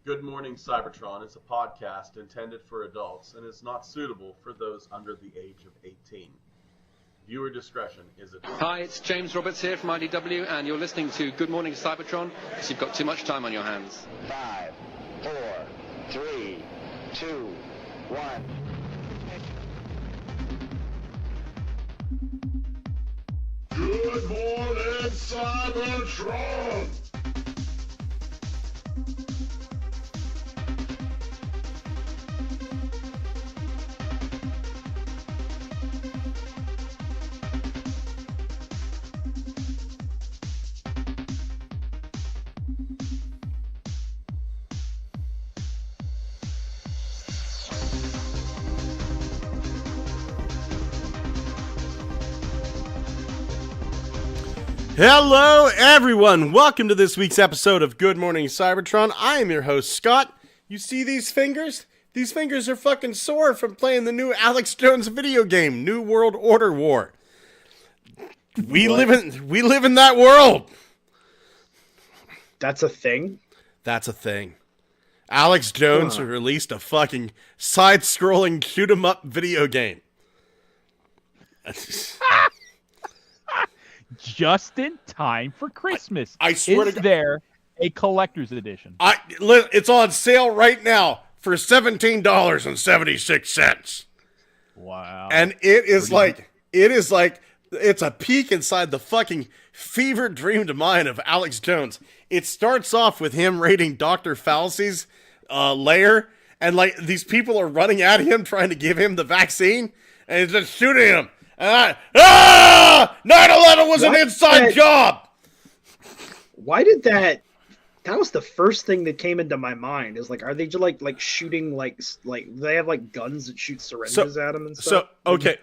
Good Morning Cybertron is a podcast intended for adults and is not suitable for those under the age of 18. Viewer discretion is advised. Hi, it's James Roberts here from IDW, and you're listening to Good Morning Cybertron, because you've got too much time on your hands. 5, 4, 3, 2, 1. Good morning, Cybertron! Hello, everyone. Welcome to this week's episode of Good Morning Cybertron. I am your host, Scott. You see these fingers? These fingers are fucking sore from playing the new Alex Jones video game, New World Order War. We live in that world. That's a thing? That's a thing. Alex Jones released a fucking side-scrolling shoot-'em-up video game. Just in time for Christmas. I swear Is to God. there a collector's edition? It's on sale right now for $17.76. Wow. And it's a peek inside the fucking fever dreamed mind of Alex Jones. It starts off with him raiding Dr. Fauci's lair, and like these people are running at him trying to give him the vaccine, and he's just shooting him. 9/11 was an inside job. Why did that was the first thing that came into my mind. Is like, are they just like shooting like they have like guns that shoot syringes at them and stuff? So okay,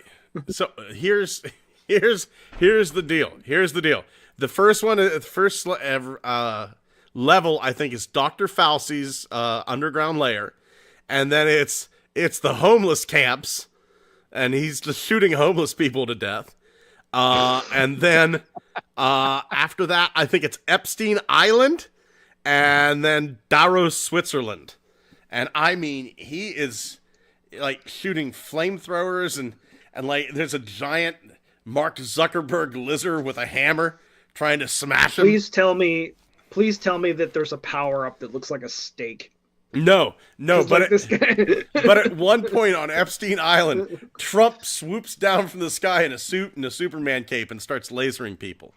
so here's the deal. Here's the deal. The first one, the first level, I think, is Dr. Fauci's underground lair, and then it's the homeless camps. And he's just shooting homeless people to death. And then after that, I think it's Epstein Island and then Davos, Switzerland. And I mean, he is like shooting flamethrowers and like there's a giant Mark Zuckerberg lizard with a hammer trying to smash him. Please tell me that there's a power-up that looks like a steak. No, but like this guy. but at one point on Epstein Island, Trump swoops down from the sky in a suit and a Superman cape and starts lasering people.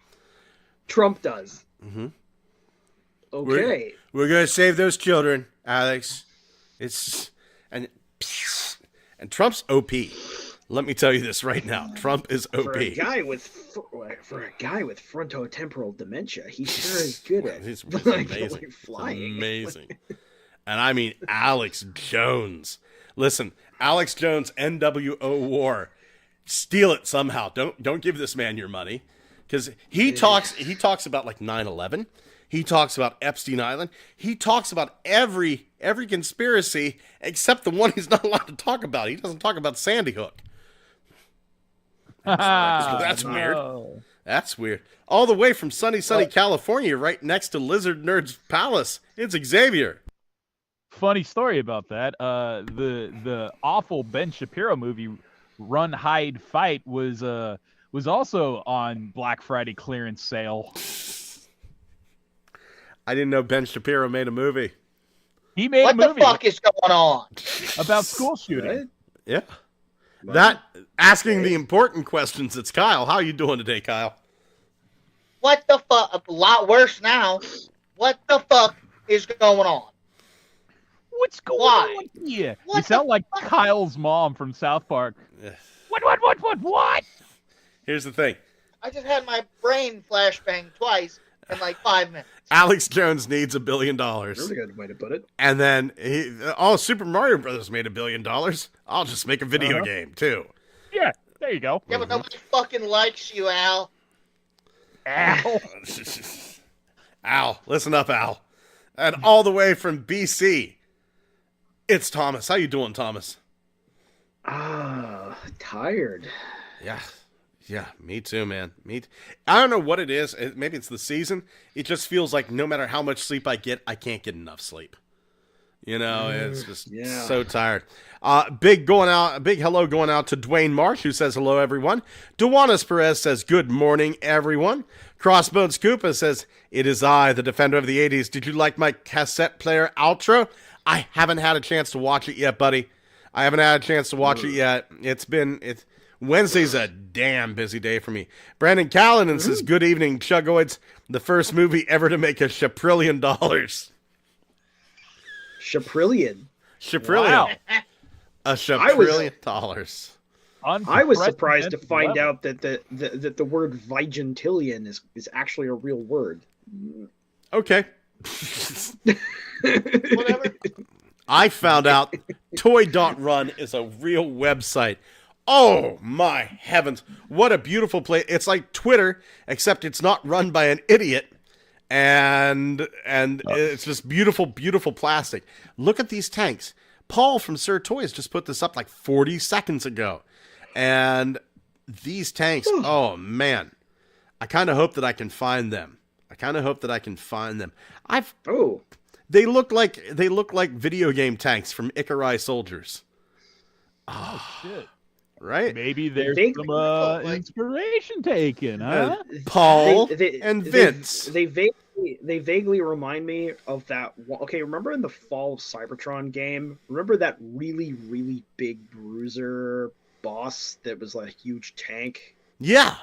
Trump does. Mm-hmm. Okay. We're gonna save those children, Alex. And Trump's OP. Let me tell you this right now. Trump is OP. For a guy with frontotemporal dementia, he sure is good at It's amazing. Flying. It's amazing. And I mean Alex Jones. Listen, Alex Jones, NWO War. Steal it somehow. Don't give this man your money. Because he talks about like 9/11. He talks about Epstein Island. He talks about every conspiracy except the one he's not allowed to talk about. He doesn't talk about Sandy Hook. That's weird. That's weird. All the way from sunny California, right next to Lizard Nerd's palace. It's Xavier. Funny story about that. The awful Ben Shapiro movie, Run, Hide, Fight, was also on Black Friday clearance sale. I didn't know Ben Shapiro made a movie. He made a movie. What the fuck is going on? About school shooting. Yeah. Asking the important questions. It's Kyle. How you doing today, Kyle? What the fuck? A lot worse now. What the fuck is going on? What's going on here? You sound like Kyle's mom from South Park. What? Here's the thing. I just had my brain flashbang twice in like 5 minutes. Alex Jones needs $1 billion. That's a good way to put it. And then Super Mario Brothers made $1 billion. I'll just make a video game too. Yeah, there you go. Yeah, but nobody fucking likes you, Al. Al. Al, listen up, Al. And all the way from BC, it's Thomas. How you doing, Thomas? Tired. Yeah, me too, man. I don't know what it is. Maybe it's the season. It just feels like no matter how much sleep I get, I can't get enough sleep. You know, it's just Yeah. so tired. Big hello going out to Dwayne Marsh, who says hello, everyone. Duanis Perez says good morning, everyone. Crossbones Koopa says, it is I, the defender of the 80s. Did you like my cassette player outro? I haven't had a chance to watch it yet, buddy. I haven't had a chance to watch it yet. Wednesday's a damn busy day for me. Brandon Callanan says, good evening, Chuggoids. The first movie ever to make $1 trillion. Shaprillion. Wow. $1 trillion. I was surprised to find out that the word Vigentillion is actually a real word. Okay. Whatever. I found out Toy.Run is a real website. Oh my heavens. What a beautiful place. It's like Twitter, except it's not run by an idiot. And it's just beautiful, beautiful plastic. Look at these tanks. Paul from Sir Toys just put this up like 40 seconds ago. And these tanks, oh man. I kind of hope that I can find them. They look like video game tanks from Icarai Soldiers. Oh shit. Right? Maybe there's Vaguely some inspiration taken, huh? Paul and Vince. They vaguely remind me of that. Okay, remember in the fall of Cybertron game? Remember that really, really big bruiser boss that was like a huge tank? Yeah.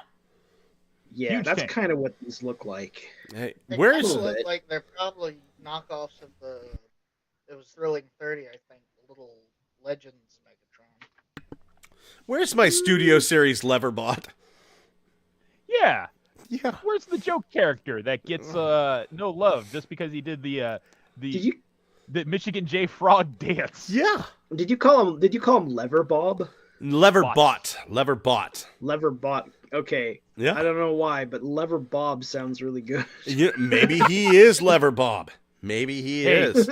Yeah, Huge that's tank. kind of what these look like. Hey, They where's kinda look like they're probably knockoffs of the. It was Thrilling 30, I think. The little Legends Megatron. my Studio Series Leverbot? Yeah. Yeah. Where's the joke character that gets no love just because he did the Michigan J Frog dance? Yeah. Did you call him Lever Bob? Leverbot. Leverbot. Okay. Yeah. I don't know why, but Lever Bob sounds really good. Yeah, maybe he is Lever Bob. Maybe he is.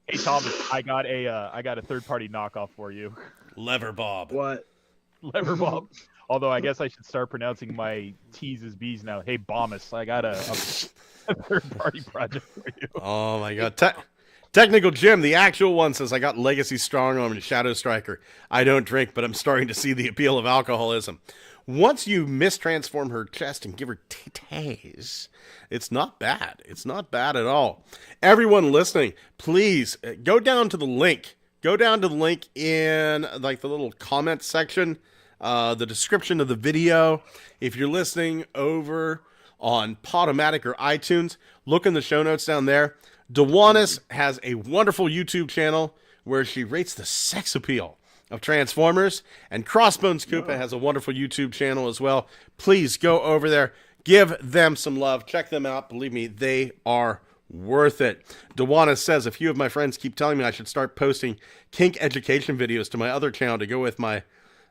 Hey Thomas, I got a third party knockoff for you. Lever Bob. What? Lever Bob. Although I guess I should start pronouncing my T's as B's now. Hey Bomus, I got a third party project for you. Oh my god. Technical Jim, the actual one, says, I got Legacy Strongarm and Shadow Striker. I don't drink, but I'm starting to see the appeal of alcoholism. Once you mistransform her chest and give her titties, it's not bad. It's not bad at all. Everyone listening, please go down to the link. Go down to the link in like the little comment section, the description of the video. If you're listening over on Podomatic or iTunes, look in the show notes down there. Duanis has a wonderful YouTube channel where she rates the sex appeal of Transformers, and Crossbones Koopa has a wonderful YouTube channel as well. Please go over there, give them some love, check them out. Believe me, they are worth it. Duanis says, a few of my friends keep telling me I should start posting kink education videos to my other channel to go with my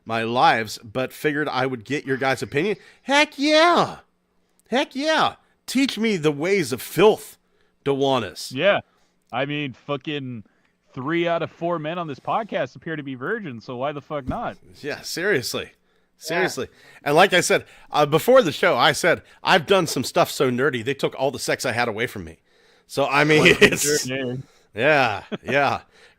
lives, but figured I would get your guys' opinion. Heck yeah! Teach me the ways of filth, Duanis. Yeah. I mean, fucking 3 out of 4 men on this podcast appear to be virgins, so why the fuck not? Yeah, seriously. And like I said, before the show, I said, I've done some stuff so nerdy, they took all the sex I had away from me. So, I mean, it's... Yeah.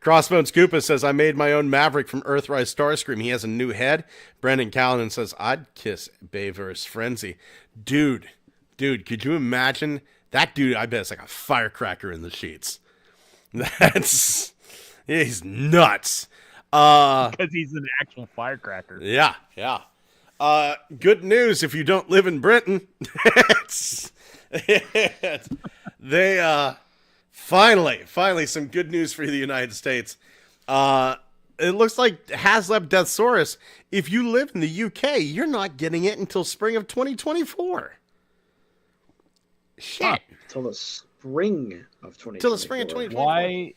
Crossbones Koopa says, I made my own Maverick from Earthrise Starscream. He has a new head. Brendan Callanan says, I'd kiss Bayverse Frenzy. Dude, could you imagine... That dude, I bet it's like a firecracker in the sheets. He's nuts. Because he's an actual firecracker. Yeah. Good news if you don't live in Britain. They finally some good news for the United States. It looks like Haslab Deathsaurus, if you live in the UK, you're not getting it until spring of 2024. Shit. Till the spring of 2024. Till the spring of 2024.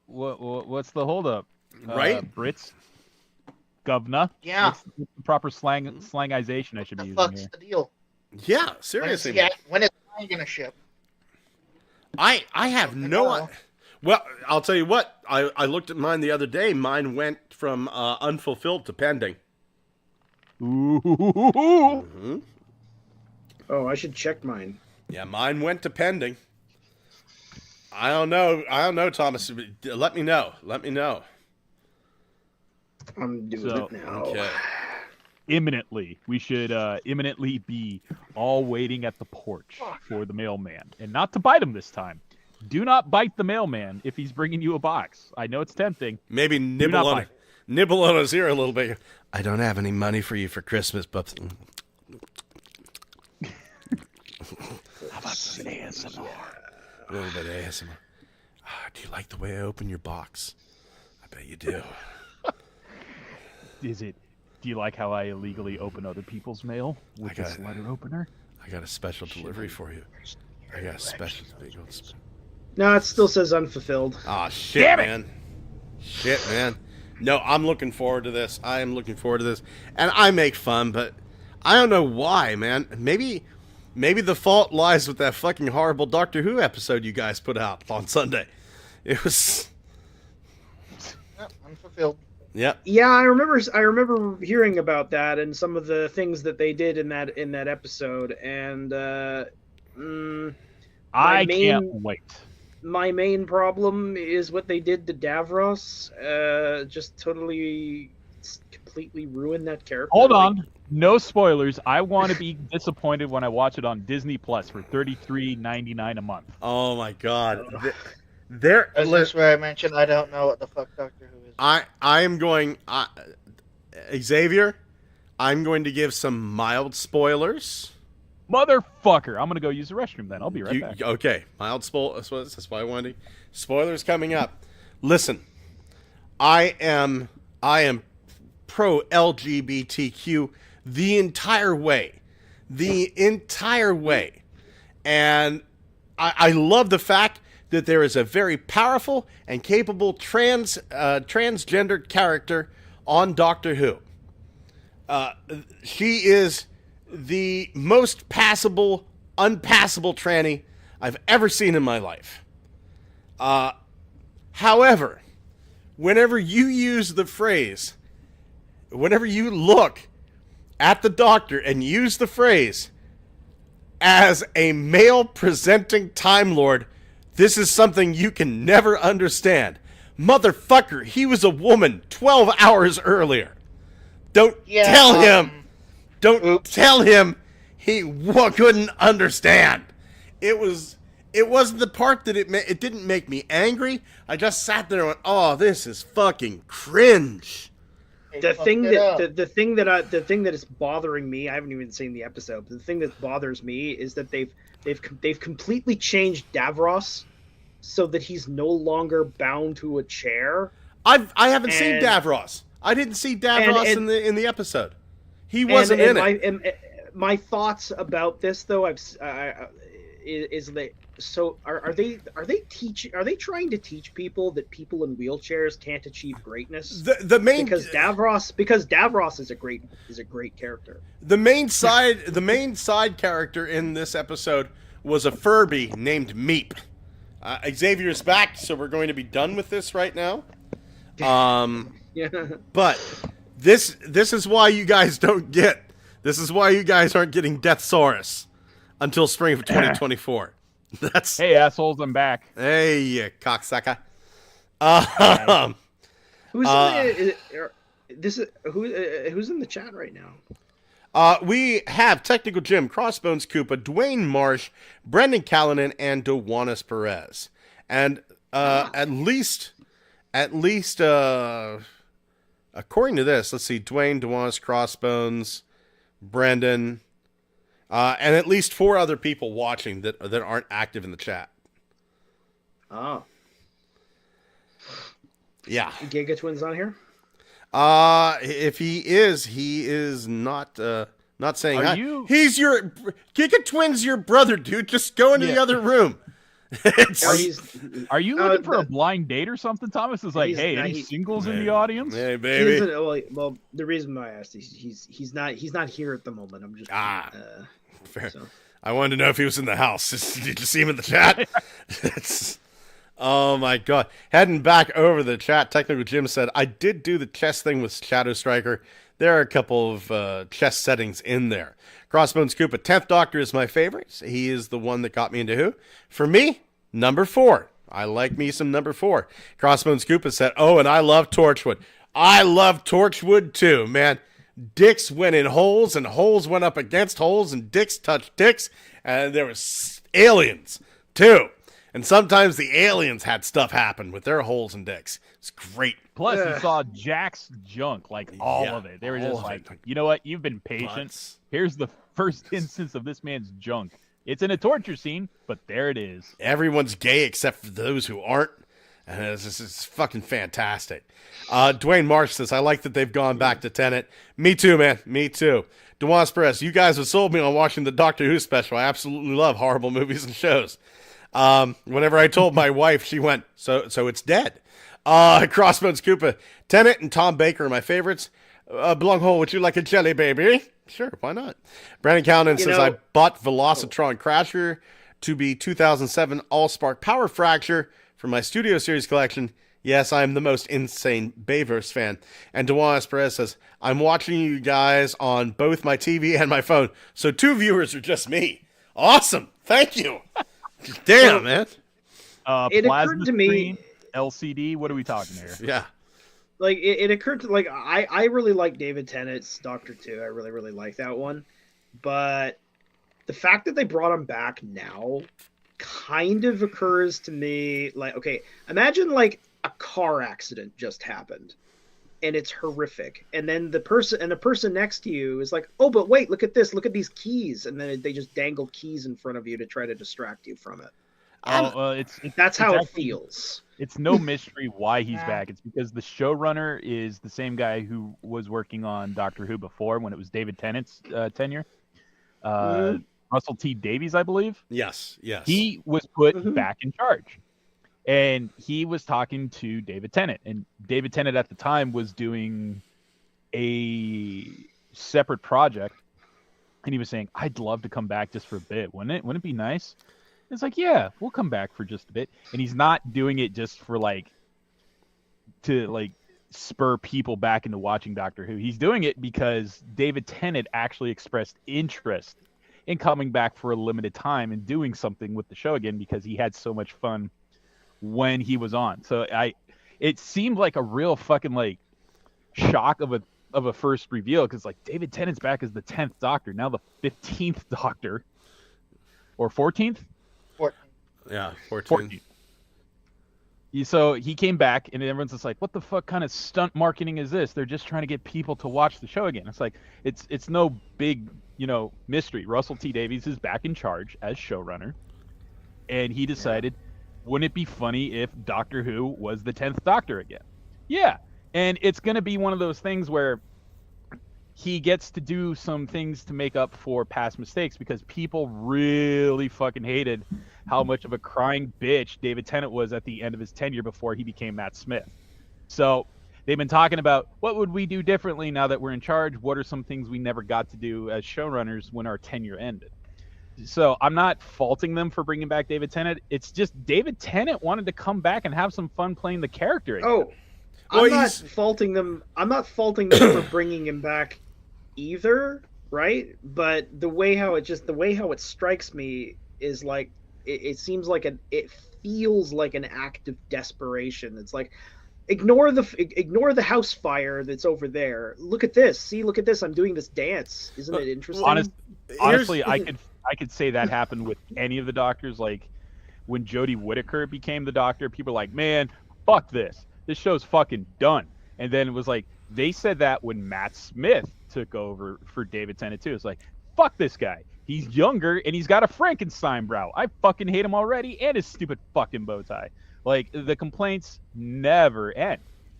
What's the holdup? Right? Brits? Governor? Yeah. What's the proper slangization I should be What using the fuck's here? the deal? Yeah, seriously. When is mine gonna ship? I have no idea. Well, I'll tell you what. I looked at mine the other day. Mine went from unfulfilled to pending. Ooh. Mm-hmm. Oh, I should check mine. Yeah, mine went to pending. I don't know, Thomas. Let me know. I'm doing So- it now. Okay. Imminently, we should imminently be all waiting at the porch for the mailman, and not to bite him this time. Do not bite the mailman if he's bringing you a box. I know it's tempting. Maybe not bite. nibble on his ear a little bit. I don't have any money for you for Christmas, but How about some ASMR? a little bit of ASMR. Do you like the way I open your box? I bet you do. Do you like how I illegally open other people's mail with I got this it. letter opener? I got a special delivery for you. I got a special big old. No, it still says unfulfilled. Ah, shit, Damn it! man. Shit, man. No, I'm looking forward to this. I am looking forward to this. And I make fun, but I don't know why, man. Maybe the fault lies with that fucking horrible Doctor Who episode you guys put out on Sunday. It was... Yep, unfulfilled. Yep. Yeah, I remember hearing about that and some of the things that they did in that episode, and I can't wait. my main problem is what they did to Davros. Just completely ruined that character. Hold on. No spoilers. I want to be disappointed when I watch it on Disney Plus for $33.99 a month. Oh, my God. That's just where I mentioned I don't know what the fuck Doctor Who is. I am going... Xavier, I'm going to give some mild spoilers. Motherfucker. I'm going to go use the restroom then. I'll be right back. Okay, mild spoilers. That's why I wanted. Spoilers coming up. Listen, I am pro LGBTQ the entire way, and I love the fact that there is a very powerful and capable transgendered character on Doctor Who. She is the most passable, unpassable tranny I've ever seen in my life. However, whenever you look at the Doctor and use the phrase, as a male presenting Time Lord, this is something you can never understand. Motherfucker, he was a woman 12 hours earlier. Don't tell him he couldn't understand. It wasn't the part that it didn't make me angry. I just sat there and went, "Oh, this is fucking cringe." The thing that is bothering me, I haven't even seen the episode, but the thing that bothers me is that they've completely changed Davros so that he's no longer bound to a chair. I haven't seen Davros. I didn't see Davros in the episode. He wasn't in it. My thoughts about this, though, is that are they trying to teach people that people in wheelchairs can't achieve greatness? Because Davros is a great character. The main side character in this episode was a Furby named Meep. Xavier's back, so we're going to be done with this right now. Yeah. But this is why you guys aren't getting Deathsaurus until spring of 2024. Hey assholes, I'm back. Hey, you cocksucker. Who's in the chat right now? We have Technical Jim, Crossbones Koopa, Dwayne Marsh, Brendan Callanan, and Dewanis Perez. And at least according to this, let's see, Dwayne, Dewanis, Crossbones, Brendan, and at least 4 other people watching that aren't active in the chat. Oh. Yeah. Giga Twins on here? If he is not saying Are hi. you- He's your Giga Twin's your brother, dude. Just go into the other room. Are you looking for a blind date or something? Thomas is like, hey, any singles in the audience? Hey, baby. Well, the reason why I asked is he's not here at the moment. I'm just fair. So. I wanted to know if he was in the house. Did you see him in the chat? Oh my god. Heading back over the chat, Technical Jim said, I did do the chess thing with Shadow Striker. There are a couple of chess settings in there. Crossbones Koopa, 10th Doctor is my favorite. He is the one that got me into Who. For me, number 4. I like me some number 4. Crossbones Koopa said, oh, and I love Torchwood. I love Torchwood too, man. Dicks went in holes, and holes went up against holes, and dicks touched dicks, and there was aliens too. And sometimes the aliens had stuff happen with their holes and dicks. It's great. Plus, you saw Jack's junk, like all of it. They were just like, you know what? You've been patient. Butts. Here's the first instance of this man's junk. It's in a torture scene, but there it is. Everyone's gay except for those who aren't. And it's fucking fantastic. Dwayne Marsh says, I like that they've gone back to Tenet. Me too, man. Me too. DeWan Press, you guys have sold me on watching the Doctor Who special. I absolutely love horrible movies and shows. Whenever I told my wife, she went, so it's dead. Crossbones Koopa, Tenet and Tom Baker are my favorites. Blunghole, would you like a jelly baby? Sure, why not? Brandon Callan says, I bought Velocitron Crasher to be 2007 All-Spark Power Fracture for my Studio Series collection. Yes, I am the most insane Bayverse fan. And DeWan Perez says, I'm watching you guys on both my TV and my phone, so 2 viewers are just me. Awesome. Thank you. Damn, man. It occurred to me... LCD, what are we talking here? Yeah. Like, it occurred to, like, I really like David Tennant's Doctor 2. I really, really like that one. But the fact that they brought him back now kind of occurs to me, like, okay, imagine, like, a car accident just happened. And it's horrific. And then the person next to you is like, oh, but wait, look at this. Look at these keys. And then they just dangle keys in front of you to try to distract you from it. That's how it feels. It's no mystery why he's back. It's because the showrunner is the same guy who was working on Doctor Who before when it was David Tennant's tenure. Russell T. Davies, I believe. Yes. He was put back in charge. And he was talking to David Tennant. And David Tennant at the time was doing a separate project. And he was saying, I'd love to come back just for a bit. Wouldn't it be nice? It's like, yeah, we'll come back for just a bit. And he's not doing it just for to spur people back into watching Doctor Who. He's doing it because David Tennant actually expressed interest in coming back for a limited time and doing something with the show again because he had so much fun when he was on. So it seemed like a real fucking shock of a first reveal because David Tennant's back as the 10th Doctor, now the 15th Doctor or 14th. 14. Yeah, 14. So he came back, and everyone's just like, what the fuck kind of stunt marketing is this? They're just trying to get people to watch the show again. It's like, it's no big, mystery. Russell T. Davies is back in charge as showrunner, and he decided, wouldn't it be funny if Doctor Who was the 10th Doctor again? Yeah, and it's going to be one of those things where he gets to do some things to make up for past mistakes because people really fucking hated how much of a crying bitch David Tennant was at the end of his tenure before he became Matt Smith. So they've been talking about what would we do differently now that we're in charge? What are some things we never got to do as showrunners when our tenure ended? So I'm not faulting them for bringing back David Tennant. It's just David Tennant wanted to come back and have some fun playing the character again. Oh, I'm not faulting them for bringing him back either, right? But the way how it strikes me is like it seems like it feels like an act of desperation. It's like ignore the house fire that's over there. Look at this. See, look at this. I'm doing this dance. Isn't it interesting? Honestly, I could say that happened with any of the Doctors. Like when Jodie Whittaker became the Doctor, people were like, man, fuck this. This show's fucking done. And then it was like, they said that when Matt Smith took over for David Tennant too. It's like, fuck this guy. He's younger and he's got a Frankenstein brow. I fucking hate him already and his stupid fucking bow tie. Like, the complaints never end.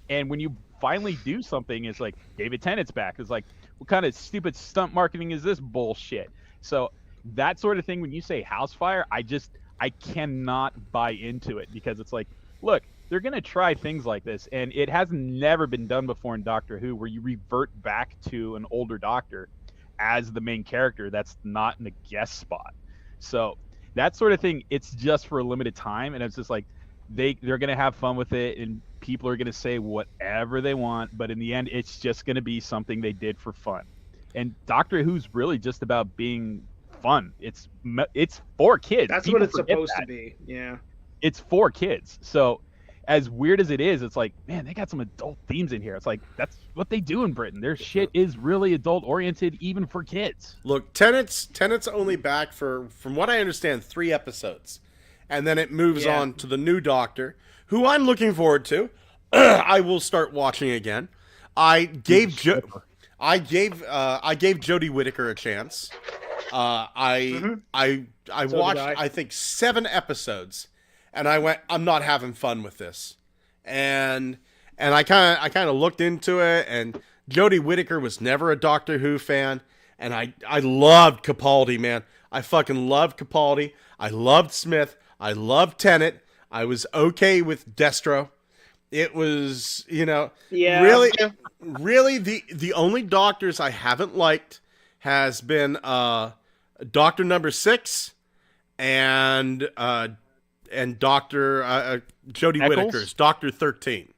And when you finally do something, it's like, David Tennant's back. It's like, what kind of stupid stunt marketing is this bullshit? So that sort of thing, when you say house fire, I cannot buy into it because it's like, look, they're going to try things like this, and it has never been done before in Doctor Who where you revert back to an older Doctor as the main character that's not in a guest spot. So that sort of thing, it's just for a limited time, and it's just like they're going to have fun with it, and people are going to say whatever they want, but in the end, it's just going to be something they did for fun. And Doctor Who's really just about being fun. It's for kids. That's People what it's forget supposed that. to be. Yeah. it's for kids. So as weird as it is, it's like, man, they got some adult themes in here. It's like, that's what they do in Britain. Their shit is really adult oriented, even for kids. Look, Tenet's only back for, from what I understand, 3 episodes. And then it moves on to the new Doctor, who I'm looking forward to. I will start watching again. I gave Jodie Whittaker a chance. I watched I think 7 episodes, and I went, I'm not having fun with this. And I kind of looked into it, and Jodie Whittaker was never a Doctor Who fan, and I loved Capaldi, man. I fucking loved Capaldi. I loved Smith. I loved Tennant. I was okay with Destro. It was, really the only Doctors I haven't liked has been Doctor Number 6 and Doctor Jodie Whittaker's Doctor 13.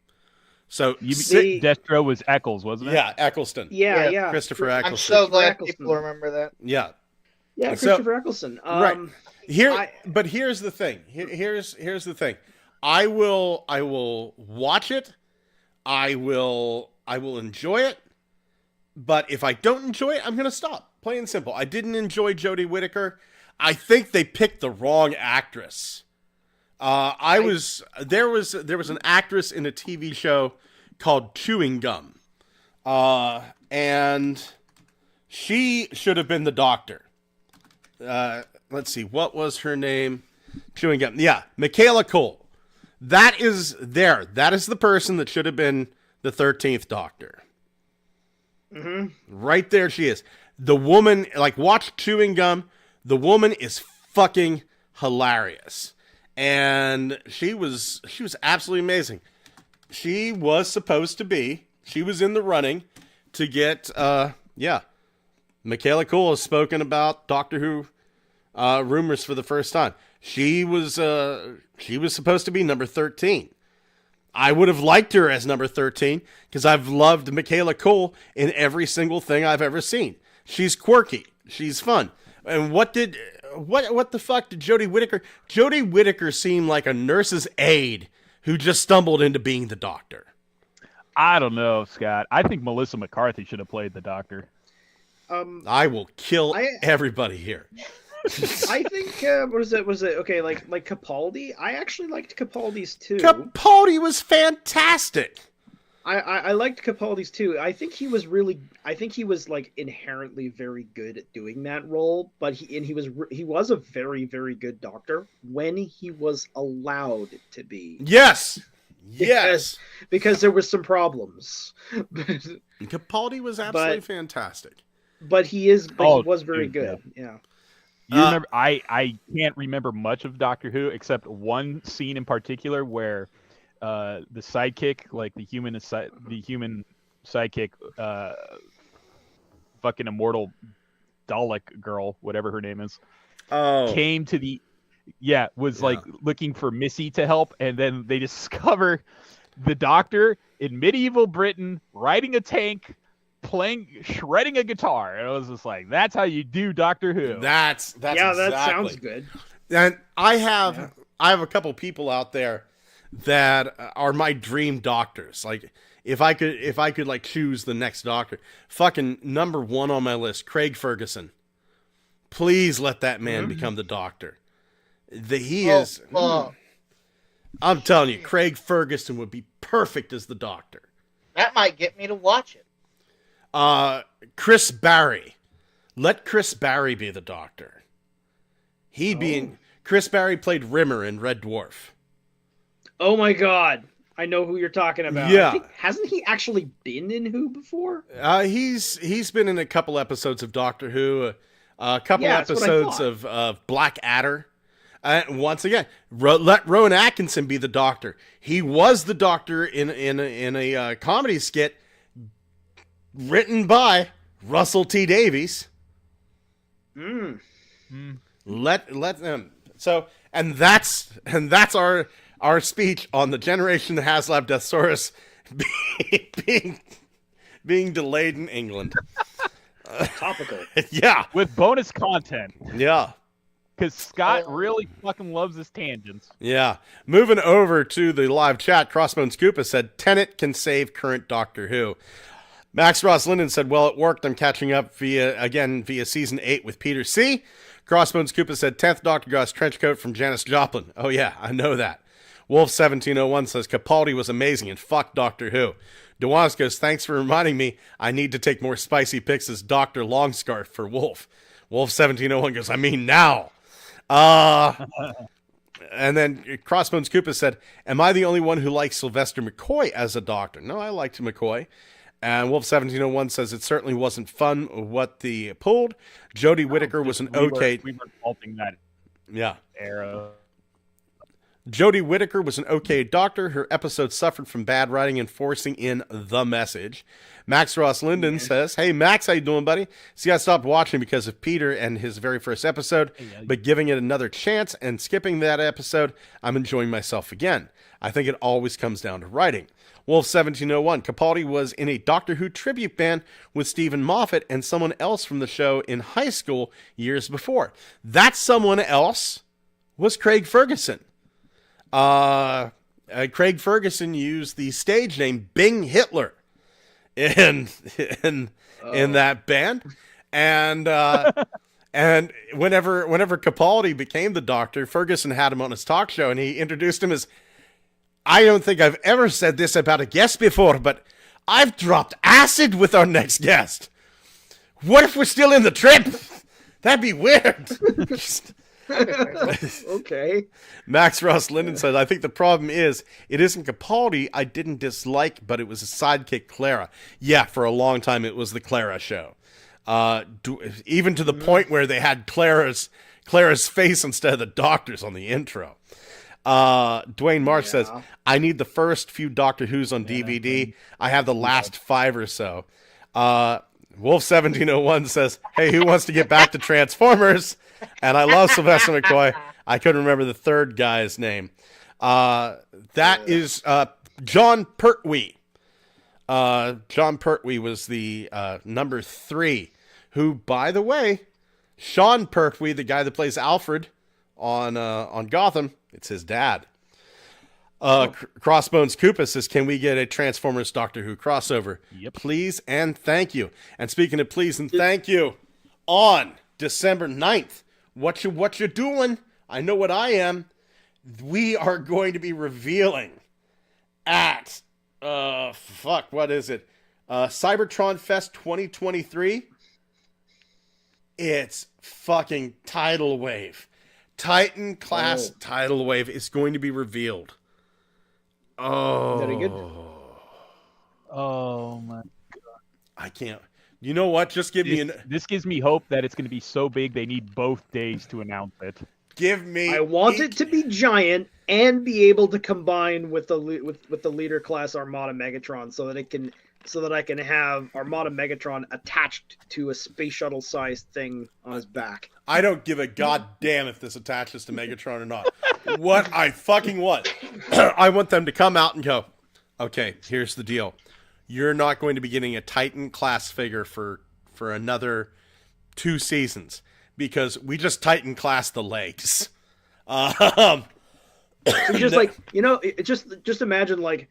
So you say Destro was Eccles, wasn't it? Yeah, Eccleston. Yeah. Christopher Eccleston. I'm so glad people remember that. Yeah. Yeah, Christopher Eccleston. Right. But here's the thing. Here's the thing. I will watch it. I will enjoy it. But if I don't enjoy it, I'm gonna stop. Plain and simple. I didn't enjoy Jodie Whittaker. I think they picked the wrong actress. There was an actress in a TV show called Chewing Gum, and she should have been the Doctor. Let's see, what was her name? Chewing Gum. Yeah, Michaela Cole. That is the person that should have been the 13th Doctor. Mm-hmm. Right there she is. The woman, like, watch Chewing Gum. The woman is fucking hilarious. And she was absolutely amazing. She was in the running to get, Michaela Cole has spoken about Doctor Who rumors for the first time. She was supposed to be number 13. I would have liked her as number 13 because I've loved Michaela Cole in every single thing I've ever seen. She's quirky. She's fun. And what the fuck did Jodie Whittaker? Jodie Whittaker seemed like a nurse's aide who just stumbled into being the Doctor. I don't know, Scott. I think Melissa McCarthy should have played the Doctor. I will kill everybody here. I think was it okay, like Capaldi? I actually liked Capaldi's too. Capaldi was fantastic. I liked Capaldi's too. I think he was like inherently very good at doing that role, but he was a very, very good Doctor when he was allowed to be. Yes. Because there was some problems. Capaldi was absolutely fantastic. But he was very good. Yeah. You remember? I can't remember much of Doctor Who except one scene in particular where the sidekick, like the human sidekick, fucking immortal Dalek girl, whatever her name is, came to the like looking for Missy to help, and then they discover the Doctor in medieval Britain riding a tank, shredding a guitar, and I was just like, that's how you do Doctor Who. That's that sounds good. And I have a couple people out there that are my dream Doctors. Like, if I could like choose the next Doctor, fucking number 1 on my list, Craig Ferguson. Please let that man become the Doctor. I'm telling you, Craig Ferguson would be perfect as the Doctor. That might get me to watch it. Chris Barry. Let Chris Barry be the Doctor. Chris Barry played Rimmer in Red Dwarf. Oh my god. I know who you're talking about. Yeah. Hasn't he actually been in Who before? He's been in a couple episodes of Doctor Who, a couple episodes of Black Adder. Once again, let Rowan Atkinson be the Doctor. He was the Doctor in a comedy skit written by Russell T Davies. Let them. So, and that's our speech on the generation HasLab Deathsaurus being delayed in England. Topical. Yeah, with bonus content. Yeah. Because Scott really fucking loves his tangents. Yeah. Moving over to the live chat, Crossbones Koopa said, Tennant can save current Doctor Who. Max Ross Linden said, well, it worked. I'm catching up via season 8 with Peter C. Crossbones Koopa said, 10th Doctor got his trench coat from Janis Joplin. Oh, yeah, I know that. Wolf1701 says, Capaldi was amazing and fuck Doctor Who. Dewanis goes, thanks for reminding me I need to take more spicy picks as Dr. Longscarf for Wolf. Wolf1701 goes, I mean now. And then Crossbones Koopa said, am I the only one who likes Sylvester McCoy as a doctor? No, I liked McCoy. And Wolf1701 says it certainly wasn't fun what they pulled. Jodie Whittaker was an okay... We were faulting that era. Jodie Whittaker was an okay doctor. Her episode suffered from bad writing and forcing in the message. Max Ross Linden says, hey, Max, how you doing, buddy? See, I stopped watching because of Peter and his very first episode, but giving it another chance and skipping that episode, I'm enjoying myself again. I think it always comes down to writing. Wolf1701, Capaldi was in a Doctor Who tribute band with Stephen Moffat and someone else from the show in high school years before. That someone else was Craig Ferguson. Craig Ferguson used the stage name Bing Hitler in that band, and whenever Capaldi became the Doctor, Ferguson had him on his talk show, and he introduced him as, I don't think I've ever said this about a guest before, but I've dropped acid with our next guest. What if we're still in the trip? That'd be weird. Okay. Max Ross Linden says, I think the problem is it isn't Capaldi I didn't dislike, but it was a sidekick Clara. Yeah, for a long time it was the Clara show. Even to the point where they had Clara's face instead of the Doctor's on the intro. Dwayne Marsh says, I need the first few Doctor Who's on DVD. I have the last 5 or so. Wolf1701 says, hey, who wants to get back to Transformers? And I love Sylvester McCoy. I couldn't remember the third guy's name. That is John Pertwee. John Pertwee was the number 3, who, by the way, Sean Pertwee, the guy that plays Alfred on Gotham, it's his dad. Crossbones Koopa says, can we get a Transformers Doctor Who crossover? Yep. Please and thank you. And speaking of please and thank you, on December 9th, what you doing? I know what I am. We are going to be revealing at, what is it? Cybertron Fest 2023. It's fucking Tidal Wave. Titan class Tidal Wave is going to be revealed. Oh. Very good. Oh my god. I can't. You know what? Just give me This gives me hope that it's going to be so big they need both days to announce it. Give me. I want it to be giant and be able to combine with the leader class Armada Megatron, so that I can have Armada Megatron attached to a space shuttle sized thing on his back. I don't give a goddamn if this attaches to Megatron or not. What I fucking want, I want them to come out and go, okay, here's the deal. You're not going to be getting a Titan class figure for another 2 seasons because we just Titan class the legs. It's just like, just imagine like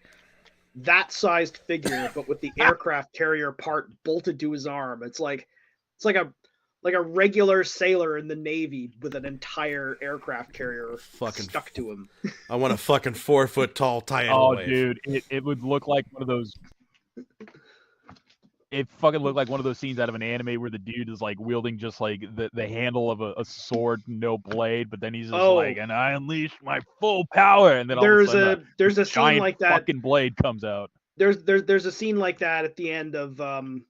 that sized figure, but with the aircraft carrier part bolted to his arm. It's like a regular sailor in the Navy with an entire aircraft carrier stuck to him. I want a fucking 4 foot tall Titan. Oh, wave. dude, it would look like one of those. It fucking looked like one of those scenes out of an anime where the dude is like wielding just like the handle of a sword, no blade, but then he's just like, and I unleash my full power, and then there's a scene like that. Fucking blade comes out. There's a scene like that at the end of Gao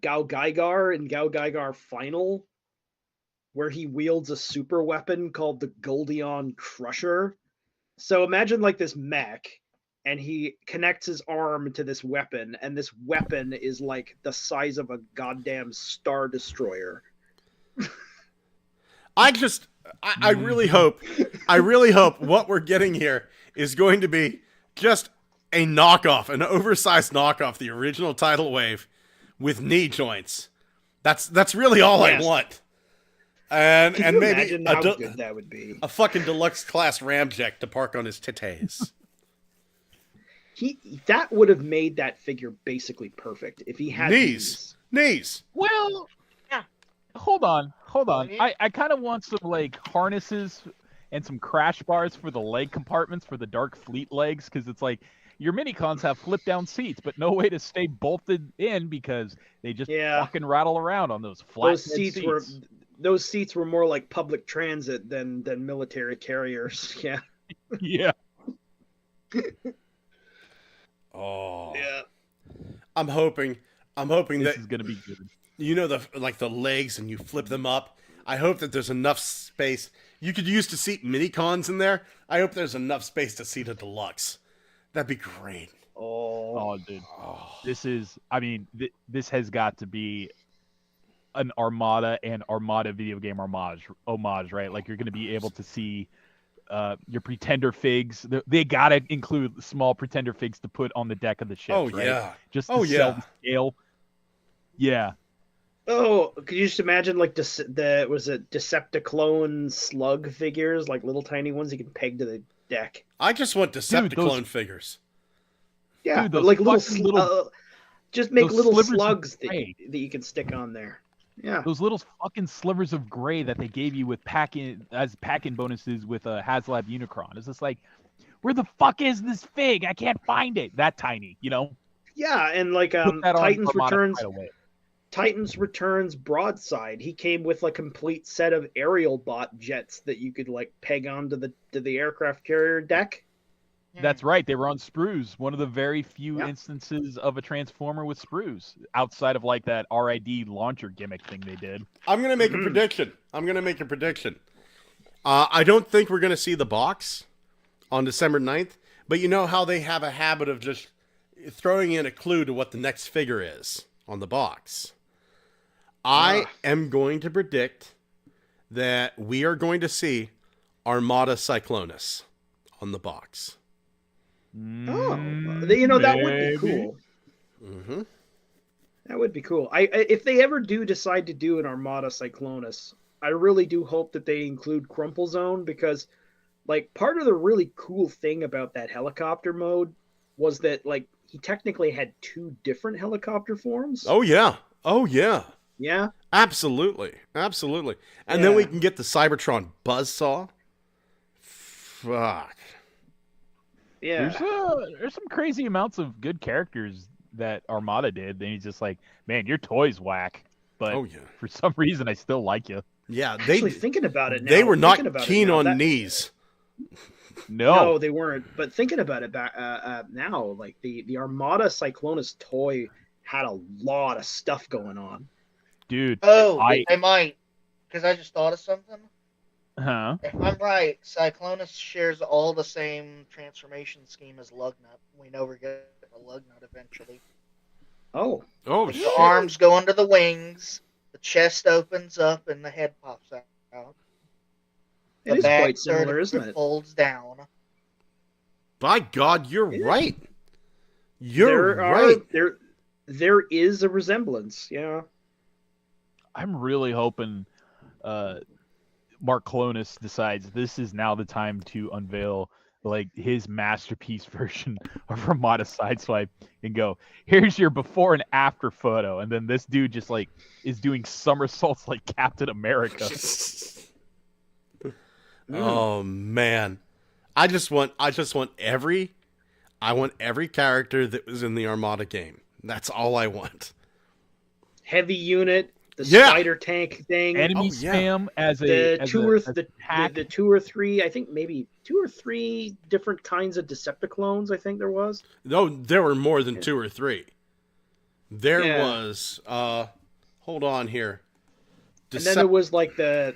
Gaigar in Gao Gaigar Final, where he wields a super weapon called the Goldion Crusher. So imagine like this mech, and he connects his arm to this weapon, and this weapon is like the size of a goddamn Star Destroyer. I really hope what we're getting here is going to be just a knockoff, an oversized knockoff, the original Tidal Wave with knee joints. That's really all I want. And Can and you maybe imagine how good that would be? a fucking deluxe class ramjet to park on his titties. That would have made that figure basically perfect if he had knees. Well, Yeah. hold on. Yeah. I kind of want some like harnesses and some crash bars for the leg compartments for the Dark Fleet legs, because it's like your minicons have flip down seats, but no way to stay bolted in because they just fucking rattle around on those flat seats. Those seats were more like public transit than military carriers. Yeah. Yeah. Oh. Yeah. I'm hoping This that is gonna be good. You know, the legs, and you flip them up. I hope that there's enough space. You could use to seat minicons in there. I hope there's enough space to seat a deluxe. That'd be great. Oh, dude. This is, I mean, this has got to be an Armada and Armada video game homage, right? Like, you're going to be able to see your Pretender figs. They got to include small Pretender figs to put on the deck of the ship, right? Yeah. Just to sell the scale. Yeah. Oh, could you just imagine like Decepticlone slug figures, like little tiny ones you can peg to the deck? I just want Decepticlone figures. Yeah, Dude, like just make little slugs that you can stick on there. Yeah, those little fucking slivers of gray that they gave you with pack-in bonuses with a HasLab Unicron. It's just like, where the fuck is this fig? I can't find it. That tiny, you know? Yeah, and like Titans Returns Broadside. He came with a complete set of aerial bot jets that you could like peg onto the aircraft carrier deck. That's right. They were on sprues. One of the very few instances of a Transformer with sprues outside of like that RID launcher gimmick thing they did. I'm going to make a prediction. I don't think we're going to see the box on December 9th, but you know how they have a habit of just throwing in a clue to what the next figure is on the box. I am going to predict that we are going to see Armada Cyclonus on the box. Oh, that would be cool. Mm-hmm. That would be cool. If they ever do decide to do an Armada Cyclonus, I really do hope that they include Crumple Zone, because like part of the really cool thing about that helicopter mode was that like he technically had two different helicopter forms. Oh yeah. Yeah. Absolutely. And then we can get the Cybertron Buzzsaw. Fuck. Yeah. There's some crazy amounts of good characters that Armada did. Then he's just like, man, your toy's whack. But for some reason, I still like you. Yeah, actually thinking about it now. They were not keen on knees. No, they weren't. But thinking about it now, like the Armada Cyclonus toy had a lot of stuff going on. Dude. Oh, I might. Because I just thought of something. Huh? If I'm right, Cyclonus shares all the same transformation scheme as Lugnut. We know we're getting a Lugnut eventually. Oh, shit. The arms go under the wings, the chest opens up, and the head pops out. It is quite similar, isn't it? Folds down. By God, you're right. You're right. There is a resemblance, yeah. I'm really hoping Mark Clonus decides this is now the time to unveil like his masterpiece version of Armada Sideswipe and go, here's your before and after photo, and then this dude just like is doing somersaults like Captain America. Oh man, I want every character that was in the Armada game. That's all I want. Heavy unit, the spider tank thing, enemy spam as the two or three. I think maybe 2 or 3 different kinds of Decepticlones. I think there was. No, there were more than 2 or 3. There was. Hold on here. And then there was like the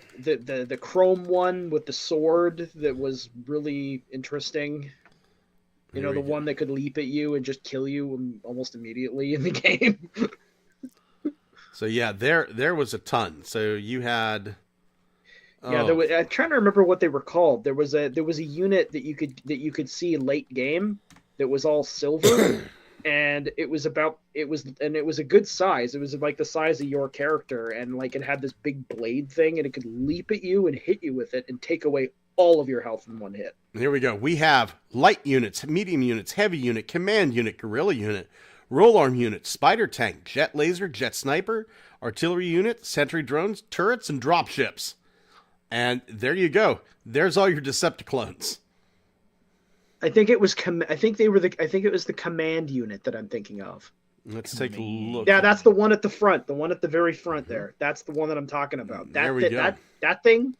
chrome one with the sword that was really interesting. You know, the one that could leap at you and just kill you almost immediately in the game. So yeah, there was a ton. So you had. Yeah, I'm trying to remember what they were called. There was a unit that you could see late game that was all silver, and it was a good size. It was like the size of your character, and like it had this big blade thing, and it could leap at you and hit you with it and take away all of your health in one hit. Here we go. We have light units, medium units, heavy unit, command unit, guerrilla unit, roll arm unit, spider tank, jet laser, jet sniper, artillery unit, sentry drones, turrets, and dropships. And there you go. There's all your Decepticlones. I think it was I think it was the command unit that I'm thinking of. Let's take a look. Yeah, that's the one at the front, the one at the very front there. That's the one that I'm talking about. There we go. That thing,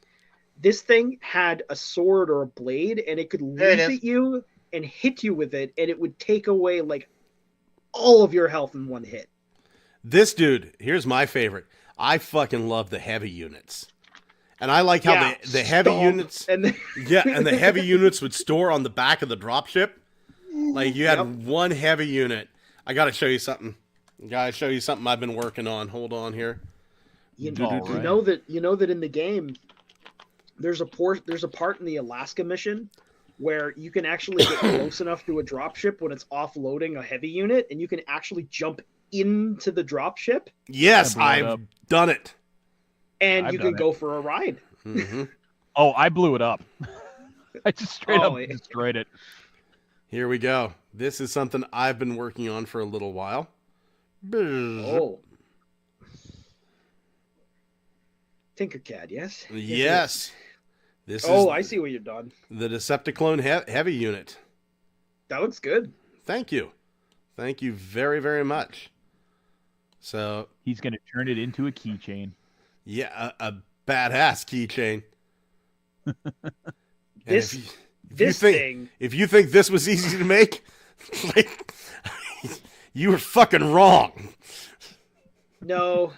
this thing had a sword or a blade, and it could leap at you and hit you with it, and it would take away like all of your health in one hit. This dude, here's my favorite. I fucking love the heavy units. And I like how the heavy units and the heavy units would store on the back of the dropship. Like you had one heavy unit. I got to show you something. I've been working on. Hold on here. You know that in the game there's a part in the Alaska mission where you can actually get close enough to a dropship when it's offloading a heavy unit, and you can actually jump into the dropship. Yes, I've done it. And you can go for a ride. Mm-hmm. Oh, I blew it up. I just straight up destroyed it. Here we go. This is something I've been working on for a little while. Oh. Tinkercad, yes? Yes. This is I see what you've done. The Decepticlone heavy unit. That looks good. Thank you. Thank you very, very much. So he's going to turn it into a keychain. Yeah, a badass keychain. If you think this was easy to make, like, you were fucking wrong. No.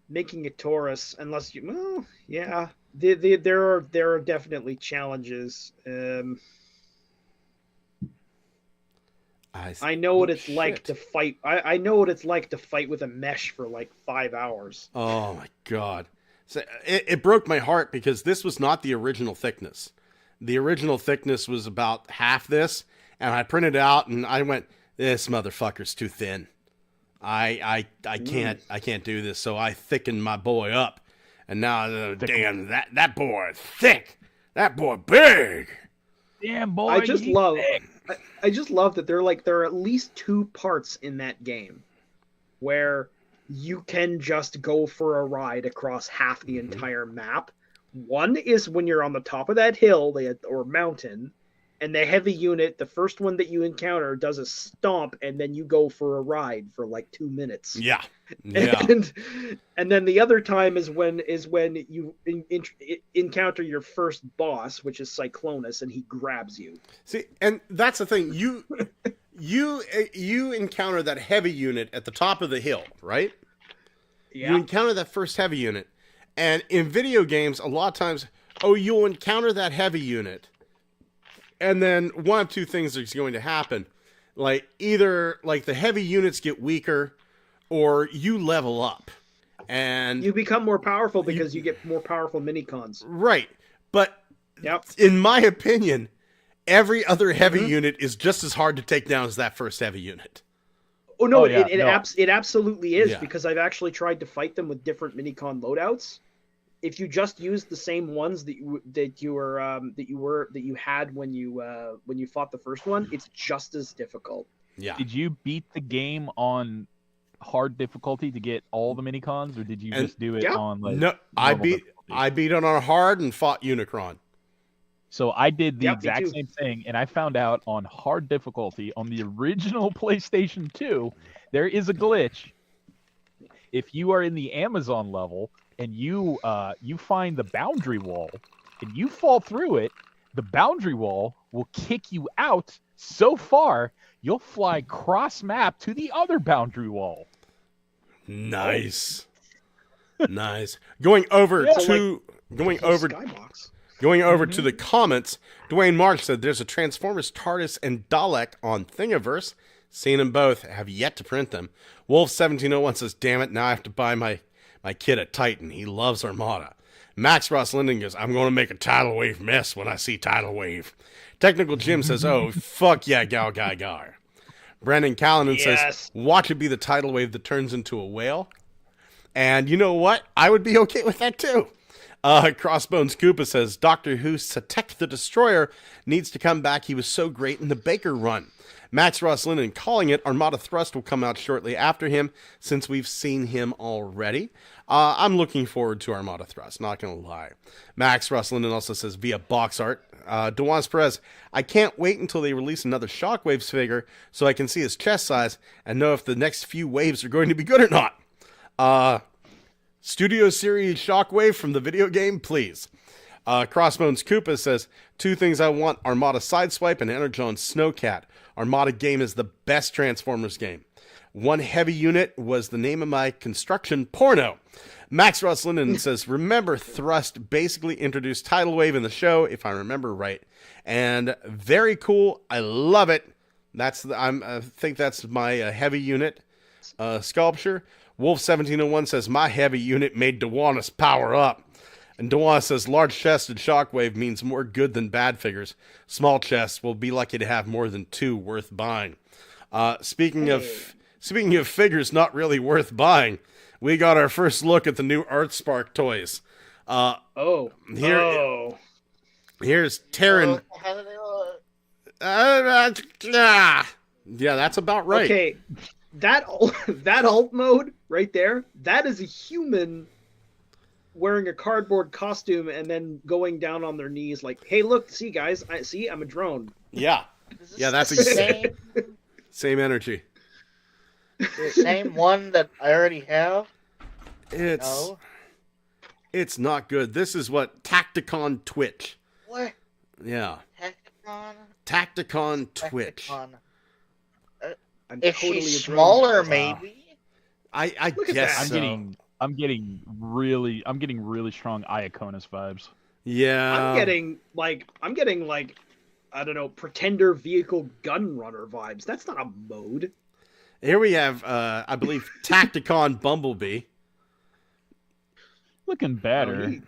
Making a Taurus, unless you, well, yeah, there are definitely challenges. I know what it's like to fight. I know what it's like to fight with a mesh for like 5 hours. Oh my god! So it broke my heart because this was not the original thickness. The original thickness was about half this, and I printed it out and I went, "This motherfucker's too thin. I can't do this." So I thickened my boy up, and now damn that boy thick, that boy big. Damn boy, I just love that there are at least 2 parts in that game where you can just go for a ride across half the entire map. One is when you're on the top of that hill or mountain, and the heavy unit, the first one that you encounter, does a stomp, and then you go for a ride for like 2 minutes. Yeah. And then the other time is when you encounter your first boss, which is Cyclonus, and he grabs you. See, and that's the thing. You encounter that heavy unit at the top of the hill, right? Yeah. You encounter that first heavy unit, and in video games, a lot of times, you'll encounter that heavy unit. And then one of 2 things is going to happen. Like, either like the heavy units get weaker or you level up. And you become more powerful because you get more powerful minicons. Right. But in my opinion, every other heavy Mm-hmm. unit is just as hard to take down as that first heavy unit. Oh no, it absolutely is, Yeah. because I've actually tried to fight them with different minicon loadouts. If you just use the same ones that you had when you fought the first one, it's just as difficult. Yeah. Did you beat the game on hard difficulty to get all the minicons, or did you just do it on like? No, I beat it on hard and fought Unicron. So I did the exact same thing, and I found out on hard difficulty on the original PlayStation 2, there is a glitch. If you are in the Amazon level and you find the boundary wall and you fall through it, the boundary wall will kick you out so far you'll fly cross map to the other boundary wall. Nice. Nice. Going over to the comments, Dwayne Marsh said there's a Transformers TARDIS and Dalek on Thingiverse. Seen them both, have yet to print them. Wolf1701 says, damn it, now I have to buy my kid a Titan. He loves Armada. Max Ross Linden goes, I'm going to make a tidal wave mess when I see tidal wave. Technical Jim says, oh, fuck yeah, gal, guy, gar. Brandon Callanan says, watch it be the tidal wave that turns into a whale. And you know what? I would be okay with that too. Crossbones Koopa says, Doctor Who Satek the Destroyer needs to come back. He was so great in the Baker run. Max Ross Linden calling it. Armada Thrust will come out shortly after him since we've seen him already. I'm looking forward to Armada Thrust, not going to lie. Max Ross Linden also says via box art. Dewan Perez, I can't wait until they release another Shockwaves figure so I can see his chest size and know if the next few waves are going to be good or not. Studio Series Shockwave from the video game, please. Crossbones Koopa says, 2 things I want, Armada Sideswipe and Energon Snowcat. Armada game is the best Transformers game. One heavy unit was the name of my construction porno. Max Ross Linden says, remember Thrust basically introduced Tidal Wave in the show, if I remember right. And very cool. I love it. I think that's my heavy unit sculpture. Wolf1701 says, my heavy unit made Dewanis power up. And Dewan says, large-chested Shockwave means more good than bad figures. Small chests will be lucky to have more than 2 worth buying. Speaking of figures not really worth buying, we got our first look at the new ArtSpark toys. Here's Terran. How do they look? Yeah, that's about right. Okay, that alt mode right there, that is a human wearing a cardboard costume and then going down on their knees like, hey, look, see, guys, I'm a drone. Yeah. Yeah, that's the same energy. The same one that I already have? It's not good. This is what Tacticon Twitch. What? Yeah. Tacticon? Tacticon Twitch. If she's smaller, maybe. I guess so. I'm getting really strong Iaconus vibes. Yeah. I'm getting like I don't know, Pretender Vehicle Gun Runner vibes. That's not a mode. Here we have I believe Tacticon Bumblebee. Looking better.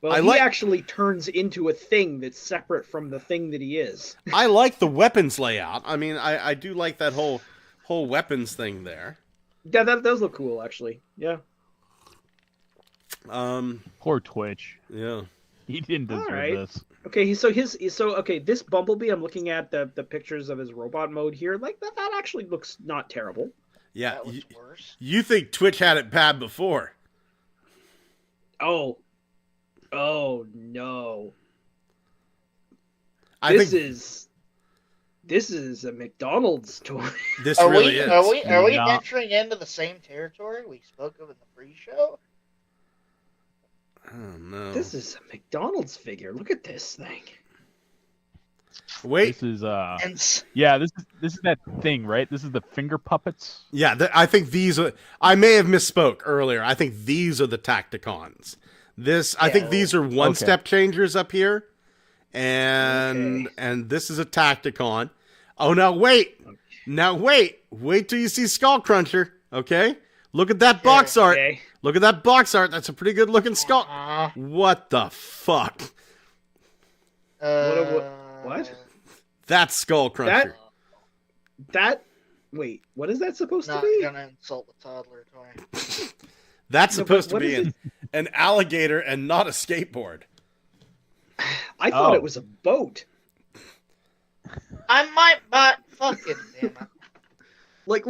He actually turns into a thing that's separate from the thing that he is. I like the weapons layout. I mean, I do like that whole weapons thing there. Yeah, that does look cool, actually. Yeah. Poor Twitch. Yeah. He didn't deserve this. Okay, so this Bumblebee, I'm looking at the pictures of his robot mode here. Like that actually looks not terrible. Yeah. That looks worse. You think Twitch had it bad before? Oh no. This is a McDonald's toy. This really is. Are we venturing into the same territory we spoke of in the pre-show? Oh no. This is a McDonald's figure. Look at this thing. Wait. This is this is that thing, right? This is the finger puppets. Yeah, I think these are. I may have misspoke earlier. I think these are the Tacticons. I think these are one-step changers up here, and this is a Tacticon. Oh, now wait till you see Skull Cruncher. Okay, look at that box art. Look at that box art. That's a pretty good looking skull. What the fuck? What? That's Skull Cruncher. Wait, what is that supposed to be? Not gonna insult the toddler toy. That's supposed to be an alligator and not a skateboard. I thought it was a boat. I might buy. Fucking damn it! Look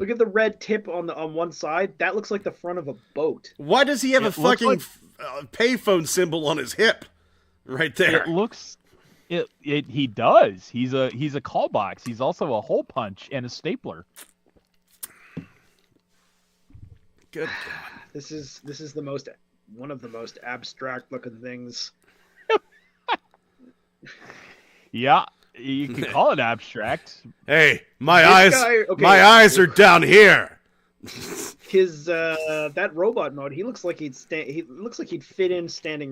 at the red tip on one side. That looks like the front of a boat. Why does he have a fucking payphone symbol on his hip? Right there. It looks. He does. He's a call box. He's also a hole punch and a stapler. Good God. This is one of the most abstract looking things. Yeah, you can call it abstract. Hey, my eyes are down here. His that robot mode, he looks like he'd fit in standing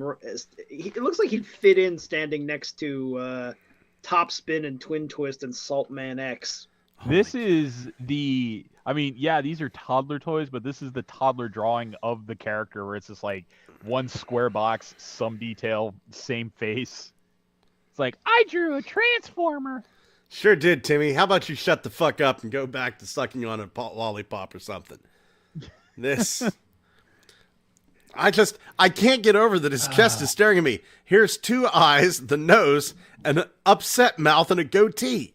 next to Topspin and Twin Twist and Saltman X. This is the I mean, yeah, these are toddler toys, but this is the toddler drawing of the character where it's just like one square box, some detail, same face. It's like, I drew a Transformer. Sure did, Timmy. How about you shut the fuck up and go back to sucking on a lollipop or something? This... I can't get over that his chest is staring at me. Here's 2 eyes, the nose, an upset mouth, and a goatee.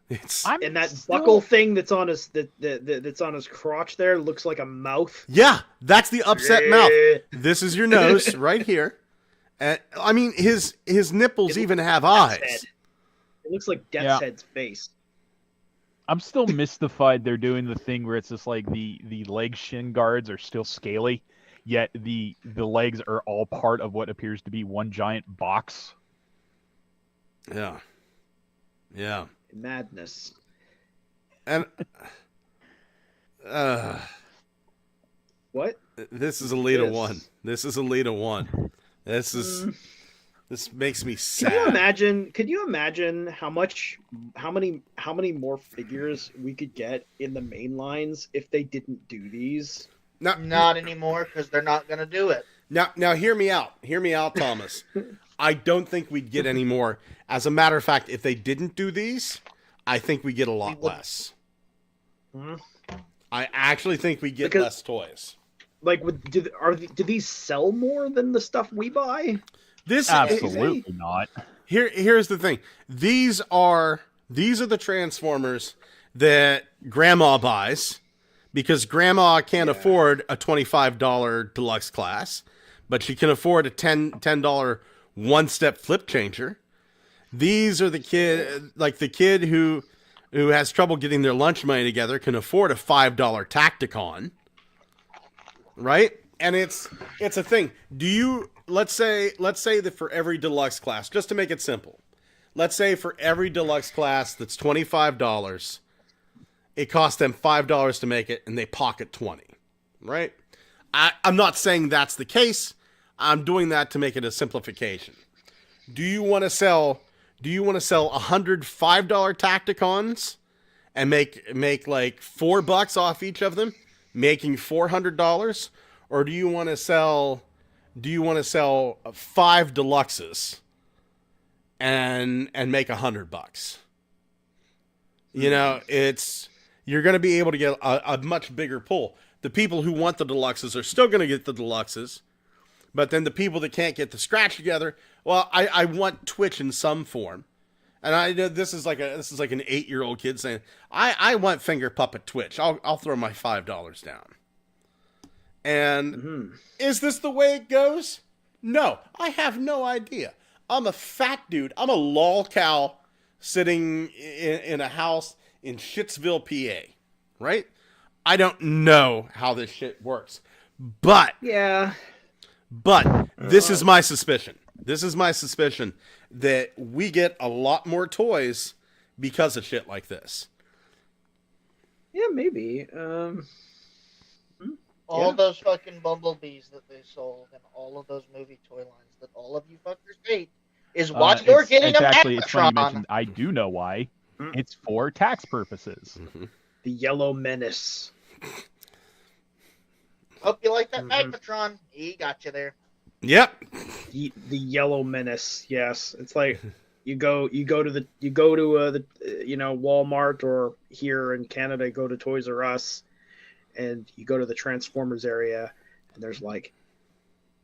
And that buckle thing that's on his that's on his crotch there looks like a mouth. Yeah, that's the upset mouth. This is your nose right here. I mean, his nipples even have eyes. Head. It looks like Death's Head's face. I'm still mystified they're doing the thing where it's just like the leg shin guards are still scaly, yet the legs are all part of what appears to be one giant box. Yeah. Yeah. Madness. And what? This is Elita 1. This is Elita 1. This makes me sad. Could you imagine how many more figures we could get in the main lines if they didn't do these? Not anymore, because they're not going to do it. Now hear me out. Hear me out, Thomas. I don't think we'd get any more. As a matter of fact, if they didn't do these, I think we get a lot less. Mm-hmm. I actually think we get less toys. Like, do these sell more than the stuff we buy? This absolutely not. Here's the thing. These are the Transformers that Grandma buys because Grandma can't afford a $25 deluxe class, but she can afford a $10 one-step flip changer. These are the kid who has trouble getting their lunch money together can afford a $5 Tacticon, right? And it's a thing. Let's say that for every deluxe class, just to make it simple, let's say for every deluxe class that's $25, it costs them $5 to make it, and they pocket $20, right? I'm not saying that's the case. I'm doing that to make it a simplification. Do you want to sell 100 $5 Tacticons and make like $4 off each of them, making $400, or do you want to sell 5 deluxes and make $100? You know, you're going to be able to get a much bigger pull. The people who want the deluxes are still going to get the deluxes, but then the people that can't get the scratch together, well, I want Twitch in some form. And I know this is like an 8-year-old kid saying, I want finger puppet Twitch. I'll throw my $5 down. And is this the way it goes? No, I have no idea. I'm a fat dude. I'm a lol cow sitting in a house in Shittsville, PA, right? I don't know how this shit works, but this is my suspicion. This is my suspicion that we get a lot more toys because of shit like this. Yeah, maybe. All those fucking Bumblebees that they sold and all of those movie toy lines that all of you fuckers hate is what you're getting a actually, it's funny you Magmatron. mentioned, I do know why. It's for tax purposes. Mm-hmm. The Yellow Menace. Hope you like that Magmatron. He got you there. Yep. The Yellow Menace. Yes, it's like you go to the Walmart, or here in Canada, go to Toys R Us, and you go to the Transformers area, and there's like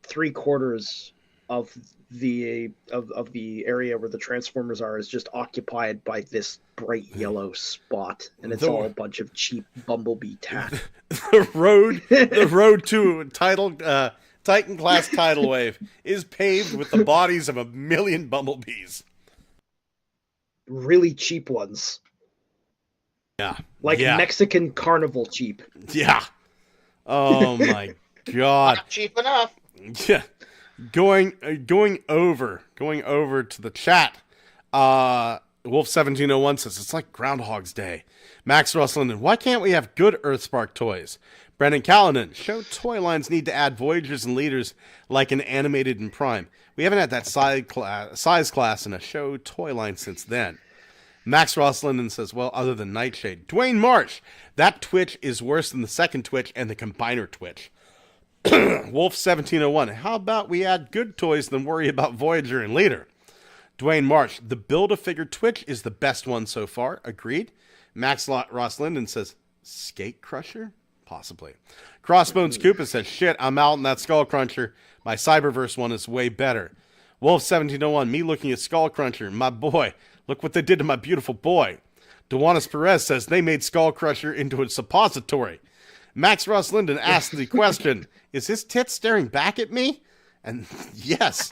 3/4 of the area where the Transformers are is just occupied by this bright yellow spot, and it's all a bunch of cheap Bumblebee tack. the road to Titan class tidal wave is paved with the bodies of 1 million Bumblebees. Really cheap ones. Yeah. Like Mexican carnival cheap. Yeah. Oh my god. Not cheap enough. Yeah. Going over to the chat. Wolf1701 says it's like Groundhog's Day. Max Russellin, why can't we have good Earthspark toys? Brendan Callanan, show toy lines need to add Voyagers and Leaders like an animated in Prime. We haven't had that size class in a show toy line since then. Max Ross Linden says, well, other than Nightshade. Dwayne Marsh, that Twitch is worse than the second Twitch and the combiner Twitch. Wolf1701, how about we add good toys than worry about Voyager and Leader? Dwayne Marsh, the Build-A-Figure Twitch is the best one so far. Agreed. Max Ross Linden says, Skate Crusher? Possibly. Crossbones Koopa says, shit, I'm out in that Skull Cruncher. My Cyberverse one is way better. Wolf1701, me looking at Skull Cruncher. My boy, look what they did to my beautiful boy. Dewanis Perez says, they made Skull Crusher into a suppository. Max Ross Linden asked the question, is his tit staring back at me? And yes.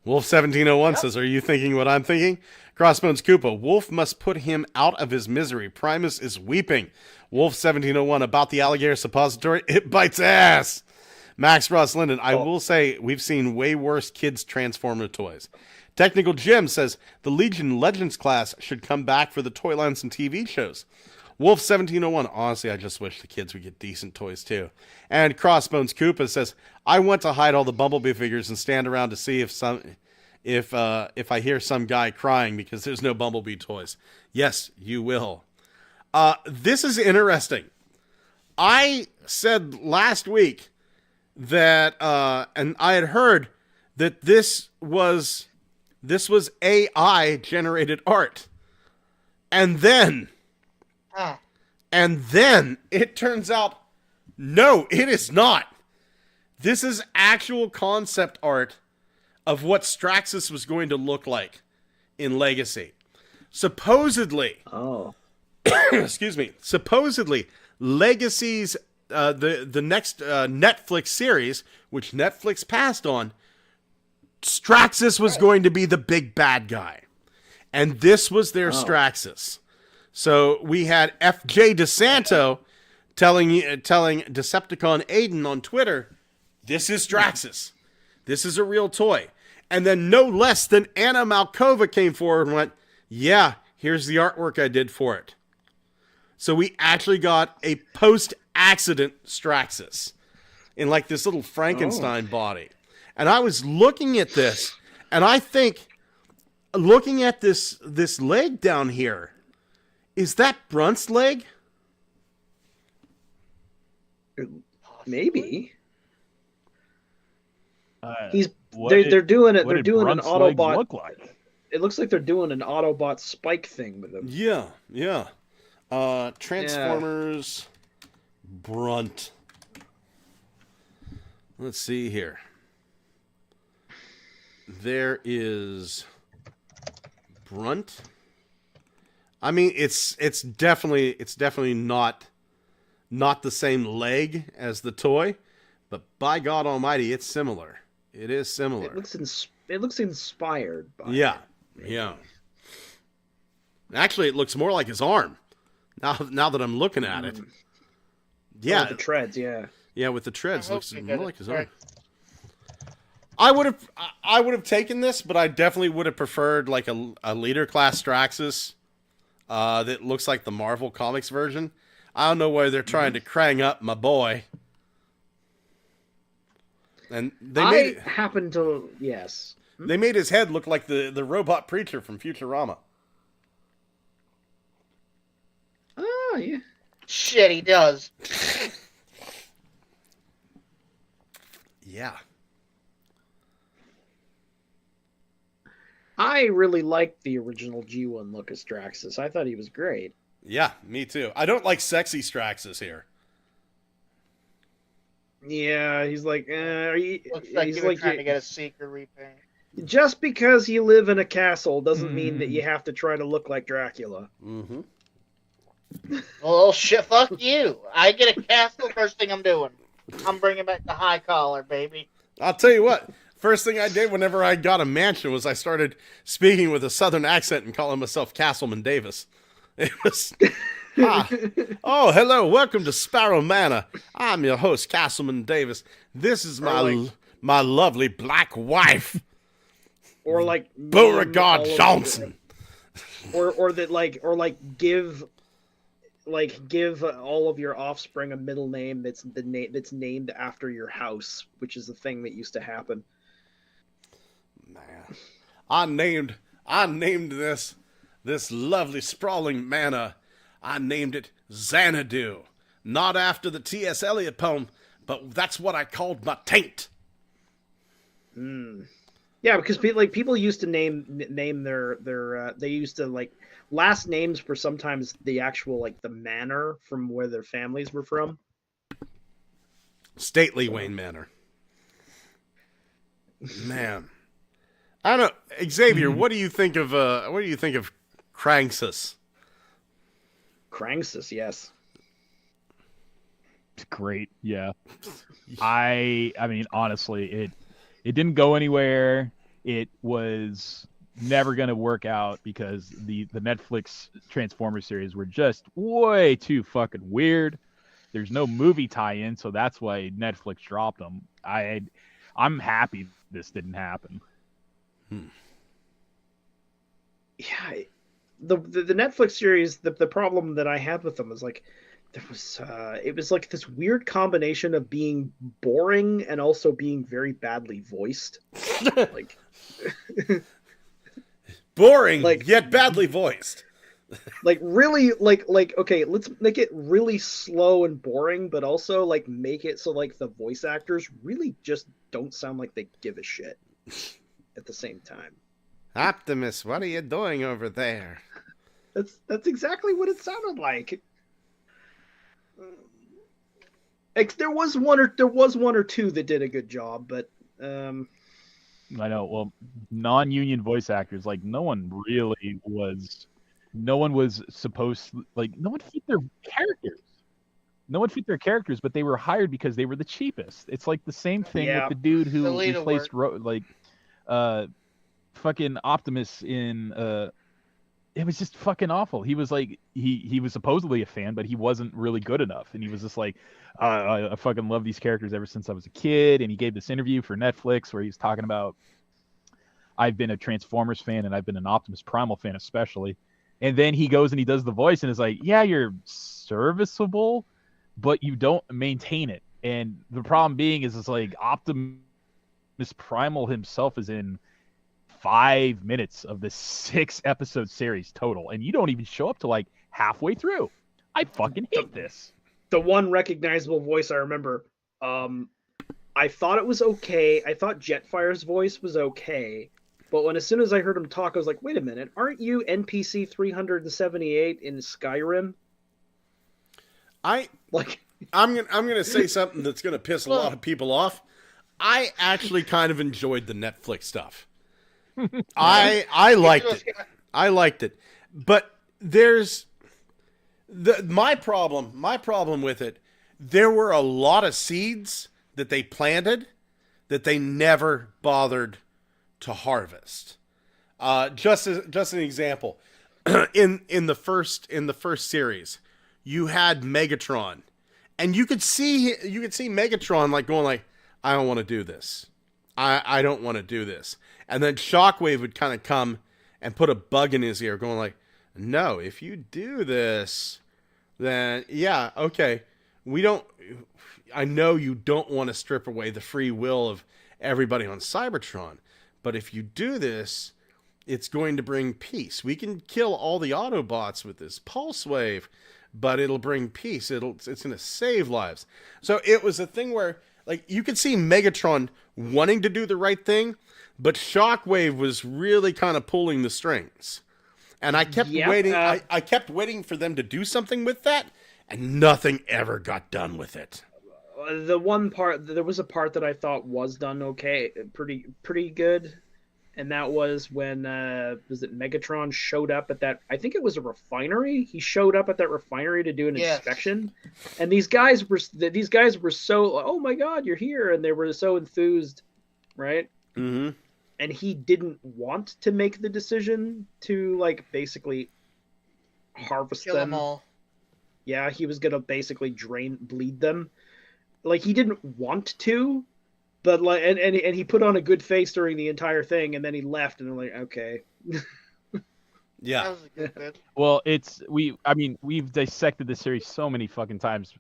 Wolf1701 says, are you thinking what I'm thinking? Crossbones Koopa, Wolf must put him out of his misery. Primus is weeping. Wolf1701, about the alligator suppository, it bites ass. Max Ross Linden, I will say we've seen way worse kids' Transformer toys. Technical Jim says, the Legion Legends class should come back for the toy lines and TV shows. Wolf1701, honestly, I just wish the kids would get decent toys too. And Crossbones Koopa says, I want to hide all the Bumblebee figures and stand around to see if I hear some guy crying because there's no Bumblebee toys. Yes, you will. This is interesting. I said last week that, and I had heard that this was AI generated art. And then it turns out, no, it is not. This is actual concept art of what Straxus was going to look like in Legacy. Supposedly, excuse me, supposedly Legacy's, the next Netflix series, which Netflix passed on, Straxus was going to be the big bad guy. And this was their Straxus. So we had FJ DeSanto telling Decepticon Aiden on Twitter, this is Straxus. This is a real toy. And then no less than Anna Malkova came forward and went, yeah, here's the artwork I did for it. So we actually got a post-accident Straxus in like this little Frankenstein body. And I was looking at this, and I think, looking at this leg down here, is that Brunt's leg? Maybe. They're doing it. They're doing an Autobot. Look like? It looks like they're doing an Autobot spike thing with him. Yeah. Transformers Brunt. Let's see here. There is Brunt. I mean, it's definitely not the same leg as the toy, but by God Almighty, it's similar. It is similar. It looks inspired by Yeah. it, Yeah. Actually, it looks more like his arm. Now that I'm looking at it. Yeah. with the treads, yeah. Yeah, with the treads, looks more like his arm. I would have taken this, but I definitely would have preferred like a leader class Straxus that looks like the Marvel Comics version. I don't know why they're trying to crank up my boy. And they yes. They made his head look like the robot preacher from Futurama. Oh, yeah. Shit, he does. Yeah. I really liked the original G1 look of Straxus. I thought he was great. Yeah, me too. I don't like sexy Straxus here. Yeah, he's like, Looks like you were trying to get a secret repaint. Just because you live in a castle doesn't mean that you have to try to look like Dracula. Mm-hmm. Well, shit, fuck you. I get a castle, first thing I'm doing. I'm bringing back the high collar, baby. I'll tell you what. First thing I did whenever I got a mansion was I started speaking with a southern accent and calling myself Castleman Davis. It was... Oh, hello. Welcome to Sparrow Manor. I'm your host, Castleman Davis. This is my lovely black wife. Or like Beauregard Johnson. Give all of your offspring a middle name that's named after your house, which is a thing that used to happen. Man, I named I named this lovely sprawling manor. I named it Xanadu. Not after the T.S. Eliot poem, but that's what I called my taint. Yeah, because people used to name their they used to like last names were sometimes the actual like the manor from where their families were from. Stately Wayne Manor. Man, I don't know, Xavier. What do you think of Cranksus? Cranksus, yes. It's great. Yeah. I mean, honestly, it didn't go anywhere. It was never going to work out because the Netflix Transformers series were just way too fucking weird. There's no movie tie-in, so that's why Netflix dropped them. I'm happy this didn't happen. Yeah, the Netflix series. The problem that I had with them is like there was it was like this weird combination of being boring and also being very badly voiced. Like boring, like, yet badly voiced. Like really like okay, let's make it really slow and boring, but also like make it so like the voice actors really just don't sound like they give a shit at the same time. Optimus, what are you doing over there? That's exactly what it sounded like. There was one or two that did a good job, but I know. Well, non-union voice actors, like no one was supposed to, like no one fit their characters. No one fit their characters, but they were hired because they were the cheapest. It's like the same thing with the dude who replaced fucking Optimus in it was just fucking awful. He was like he was supposedly a fan, but he wasn't really good enough. And he was just like, I fucking love these characters ever since I was a kid. And he gave this interview for Netflix where he was talking about, I've been a Transformers fan and I've been an Optimus Primal fan especially. And then he goes and he does the voice and is like, yeah, you're serviceable, but you don't maintain it. And the problem being is it's like Optimus Primal himself is in 5 minutes of this 6-episode series total, and you don't even show up to like halfway through. I fucking hate this. The one recognizable voice I remember, I thought it was okay. I thought Jetfire's voice was okay, but as soon as I heard him talk, I was like, wait a minute, aren't you NPC 378 in Skyrim? I'm gonna say something that's gonna piss a lot of people off. I actually kind of enjoyed the Netflix stuff. I liked it. I liked it. But there's my problem with it. There were a lot of seeds that they planted that they never bothered to harvest. Just an example, in the first series, you had Megatron, and you could see Megatron like going like, I don't want to do this. I don't want to do this. And then Shockwave would kind of come and put a bug in his ear going like, no, if you do this, then yeah, okay. I know you don't want to strip away the free will of everybody on Cybertron, but if you do this, it's going to bring peace. We can kill all the Autobots with this pulse wave, but it'll bring peace. It's going to save lives. So it was a thing where like you could see Megatron wanting to do the right thing, but Shockwave was really kind of pulling the strings. And I kept waiting. I kept waiting for them to do something with that, and nothing ever got done with it. The one part, there was a part that I thought was done okay, pretty good, and that was when was it Megatron showed up at that? I think it was a refinery. He showed up at that refinery to do an inspection, and these guys were so, oh my god, you're here, and they were so enthused, right? Mm-hmm. And he didn't want to make the decision to like basically harvest them all. Yeah, he was gonna basically bleed them. Like he didn't want to, but like, and he put on a good face during the entire thing, and then he left, and they're like, okay. Yeah. Well, we've dissected this series so many fucking times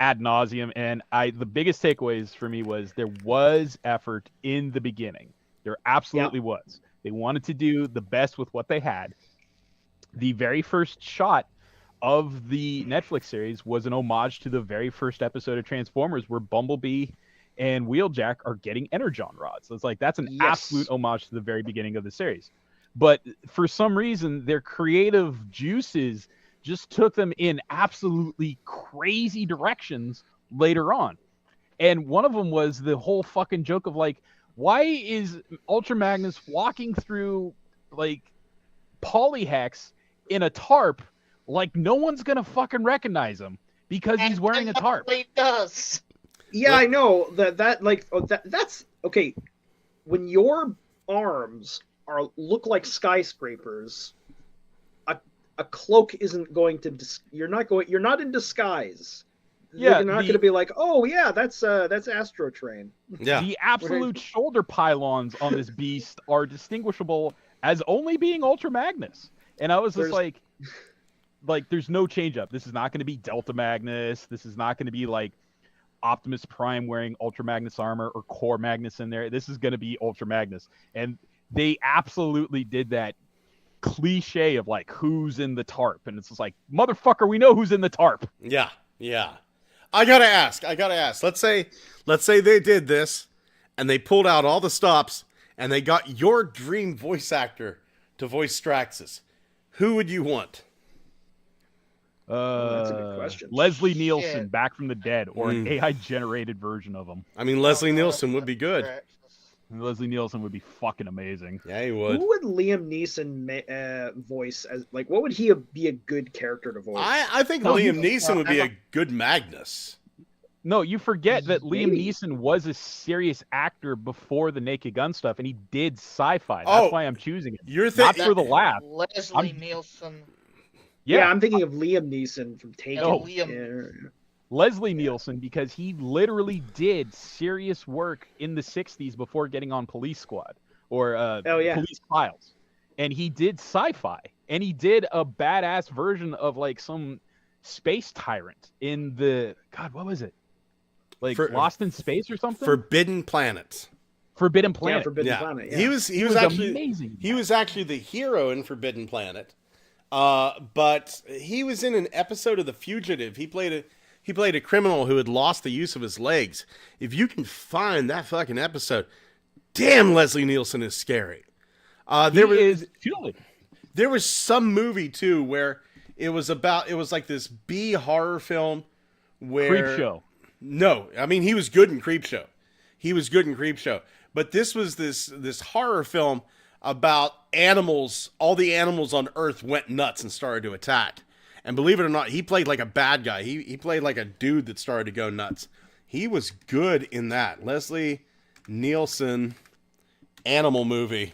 ad nauseum, and the biggest takeaways for me was there was effort in the beginning. There absolutely was. They wanted to do the best with what they had. The very first shot of the Netflix series was an homage to the very first episode of Transformers, where Bumblebee and Wheeljack are getting energon rods. So it's like, that's an absolute homage to the very beginning of the series. But for some reason, their creative juices just took them in absolutely crazy directions later on. And one of them was the whole fucking joke of like, why is Ultra Magnus walking through like polyhex in a tarp like no one's gonna fucking recognize him because he's wearing a tarp? He does. Yeah, I know that's okay. When your arms look like skyscrapers, a cloak isn't going to. You're not in disguise. Yeah, you're not going to be like, oh yeah, that's Astro Train. Yeah, the absolute shoulder pylons on this beast are distinguishable as only being Ultra Magnus, and I was just like, there's no change up. This is not going to be Delta Magnus. This is not going to be like Optimus Prime wearing Ultra Magnus armor or Core Magnus in there. This is going to be Ultra Magnus, and they absolutely did that cliche of like, who's in the tarp, and it's just like, motherfucker, we know who's in the tarp. Yeah. I gotta ask. Let's say they did this, and they pulled out all the stops, and they got your dream voice actor to voice Straxus. Who would you want? That's a good question. Leslie Nielsen, back from the dead, or an AI-generated version of him. I mean, Leslie Nielsen would be good. Leslie Nielsen would be fucking amazing. Yeah, he would. Who would Liam Neeson voice as? Like, what would he be a good character to voice? I think Liam Neeson would be a good Magnus. No, you forget that Liam Neeson was a serious actor before the Naked Gun stuff, and he did sci-fi. That's why I'm choosing it. You're not for the laugh. Leslie Nielsen. Yeah, I'm thinking of Liam Neeson from Taken. No, Liam. Leslie Nielsen, because he literally did serious work in the 60s before getting on Police Squad or Police Files. And he did sci-fi. And he did a badass version of like some space tyrant in the... God, what was it? Like Lost in Space or something? Forbidden Planet. Forbidden Planet. Yeah, Forbidden Planet. Yeah. He was actually amazing. He was actually the hero in Forbidden Planet. But he was in an episode of The Fugitive. He played a criminal who had lost the use of his legs. If you can find that fucking episode, damn, Leslie Nielsen is scary. There was some movie too where it was like this B horror film where Creepshow. No, I mean he was good in Creepshow. But this was this horror film about animals. All the animals on Earth went nuts and started to attack. And believe it or not, he played like a bad guy. He played like a dude that started to go nuts. He was good in that. Leslie Nielsen animal movie.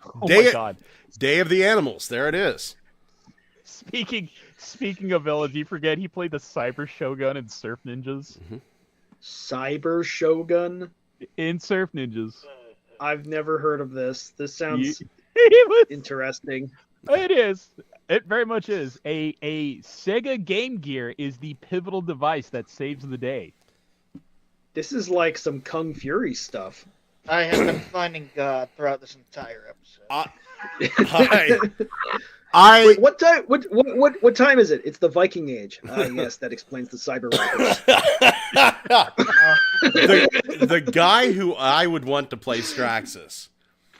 Oh my God. Day of the Animals. There it is. Speaking of villains, you forget he played the Cyber Shogun in Surf Ninjas. Mm-hmm. Cyber Shogun? In Surf Ninjas. I've never heard of this. This sounds interesting. It is. It very much is. A Sega Game Gear is the pivotal device that saves the day. This is like some Kung Fury stuff. I have been finding God throughout this entire episode. Wait, what time? What time is it? It's the Viking Age. Yes, that explains the cyber rockers. the guy who I would want to play Straxus,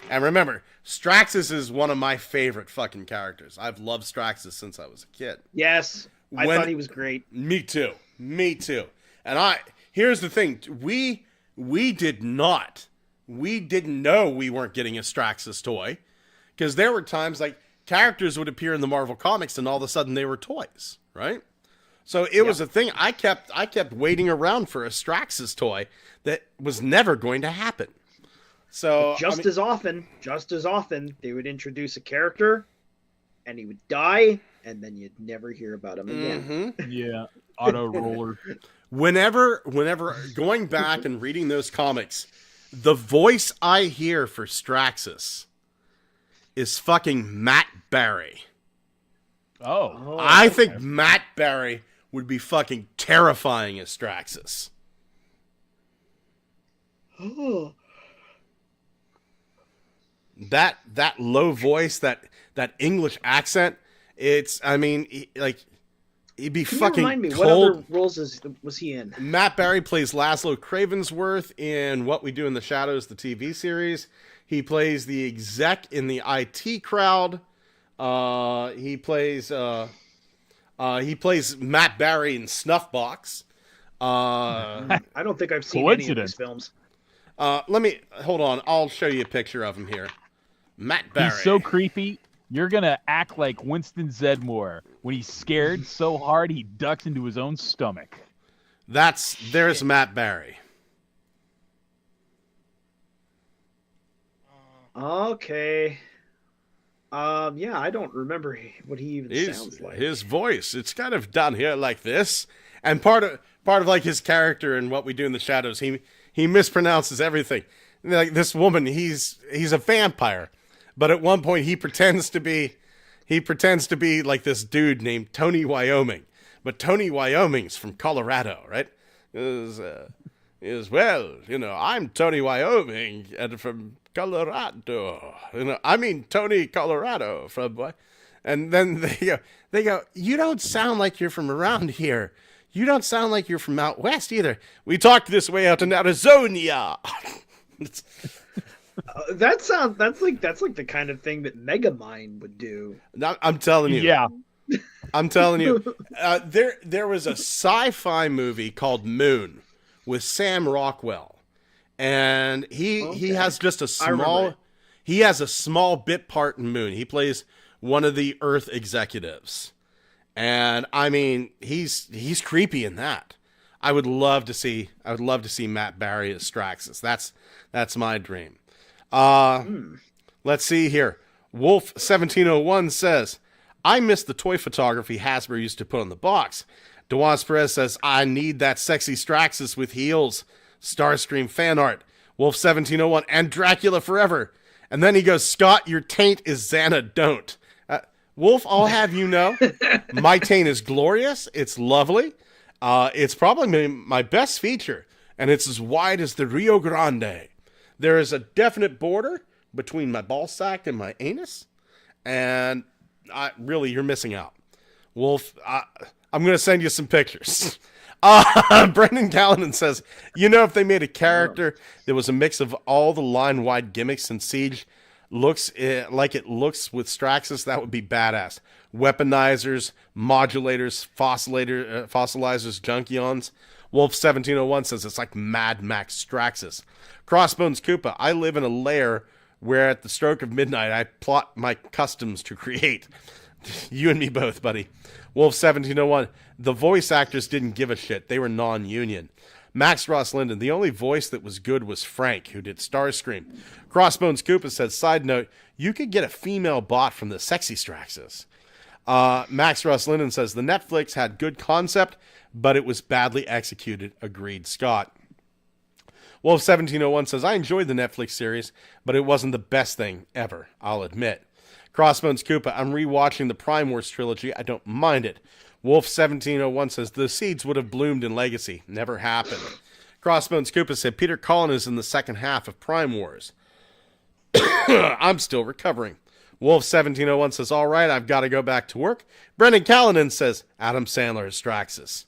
and remember, Straxus is one of my favorite fucking characters. I've loved Straxus since I was a kid. Yes, I thought he was great. Me too. And here's the thing: we didn't know we weren't getting a Straxus toy, because there were times like characters would appear in the Marvel comics and all of a sudden they were toys, right? So it was a thing. I kept waiting around for a Straxus toy that was never going to happen. So as often, they would introduce a character, and he would die, and then you'd never hear about him again. Mm-hmm. Yeah, auto roller. Whenever going back and reading those comics, the voice I hear for Straxus is fucking Matt Berry. Oh, I think Matt Berry would be fucking terrifying as Straxus. Oh. that low voice, that English accent. It's, I mean, he'd be Can you fucking remind me, cold. what other roles was he in? Matt Berry plays Laszlo Cravensworth in What We Do in the Shadows, the TV series. He plays the exec in the IT Crowd. He plays Matt Berry in Snuffbox. I don't think I've seen any of these films. Let me hold on. I'll show you a picture of him here. Matt Berry. He's so creepy. You're gonna act like Winston Zedmore when he's scared so hard he ducks into his own stomach. There's Matt Berry. Okay. Yeah, I don't remember what he even sounds like. His voice, it's kind of down here like this, and part of like his character and What We Do in the Shadows, he mispronounces everything. Like this woman, he's a vampire, but at one point he pretends to be like this dude named Tony Wyoming, but Tony Wyoming's from Colorado, right? Is well, I'm Tony Wyoming and from Colorado. I mean Tony Colorado from what? And then they go, you don't sound like you're from around here. You don't sound like you're from out west either. We talked this way out in Arizona. That's like the kind of thing that Megamind would do. I'm telling you. Yeah. I'm telling you. There was a sci-fi movie called Moon with Sam Rockwell, and he has just a small bit part in Moon. He plays one of the Earth executives, and I mean he's creepy in that. I would love to see Matt Berry as Straxus. That's my dream. Let's see here. Wolf 1701 says, I miss the toy photography Hasbro used to put on the box. Dewan Perez says, I need that sexy Straxus with heels. Starscream fan art. Wolf 1701 and Dracula Forever. And then he goes, Scott, your taint is Xana, don't. Wolf, I'll have you know, my taint is glorious. It's lovely. It's probably my best feature, and it's as wide as the Rio Grande. There is a definite border between my ball sack and my anus, and you're missing out. Wolf, I'm going to send you some pictures. Brendan Callanan says, if they made a character that was a mix of all the line-wide gimmicks in Siege, looks like it looks with Straxus, that would be badass. Weaponizers, modulators, fossilizers, Junkions. Wolf 1701 says it's like Mad Max Straxus. Crossbones Koopa, I live in a lair where at the stroke of midnight I plot my customs to create. You and me both, buddy. Wolf 1701, the voice actors didn't give a shit. They were non-union. Max Ross Linden, the only voice that was good was Frank, who did Starscream. Crossbones Koopa says, side note, you could get a female bot from the sexy Straxus. Max Ross Linden says, the Netflix had good concept, but it was badly executed. Agreed, Scott. Wolf 1701 says, I enjoyed the Netflix series, but it wasn't the best thing ever, I'll admit. Crossbones Koopa, I'm rewatching the Prime Wars trilogy. I don't mind it. Wolf 1701 says, the seeds would have bloomed in Legacy. Never happened. Crossbones Koopa said, Peter Cullen is in the second half of Prime Wars. I'm still recovering. Wolf 1701 says, all right, I've got to go back to work. Brendan Callanan says, Adam Sandler is Straxus.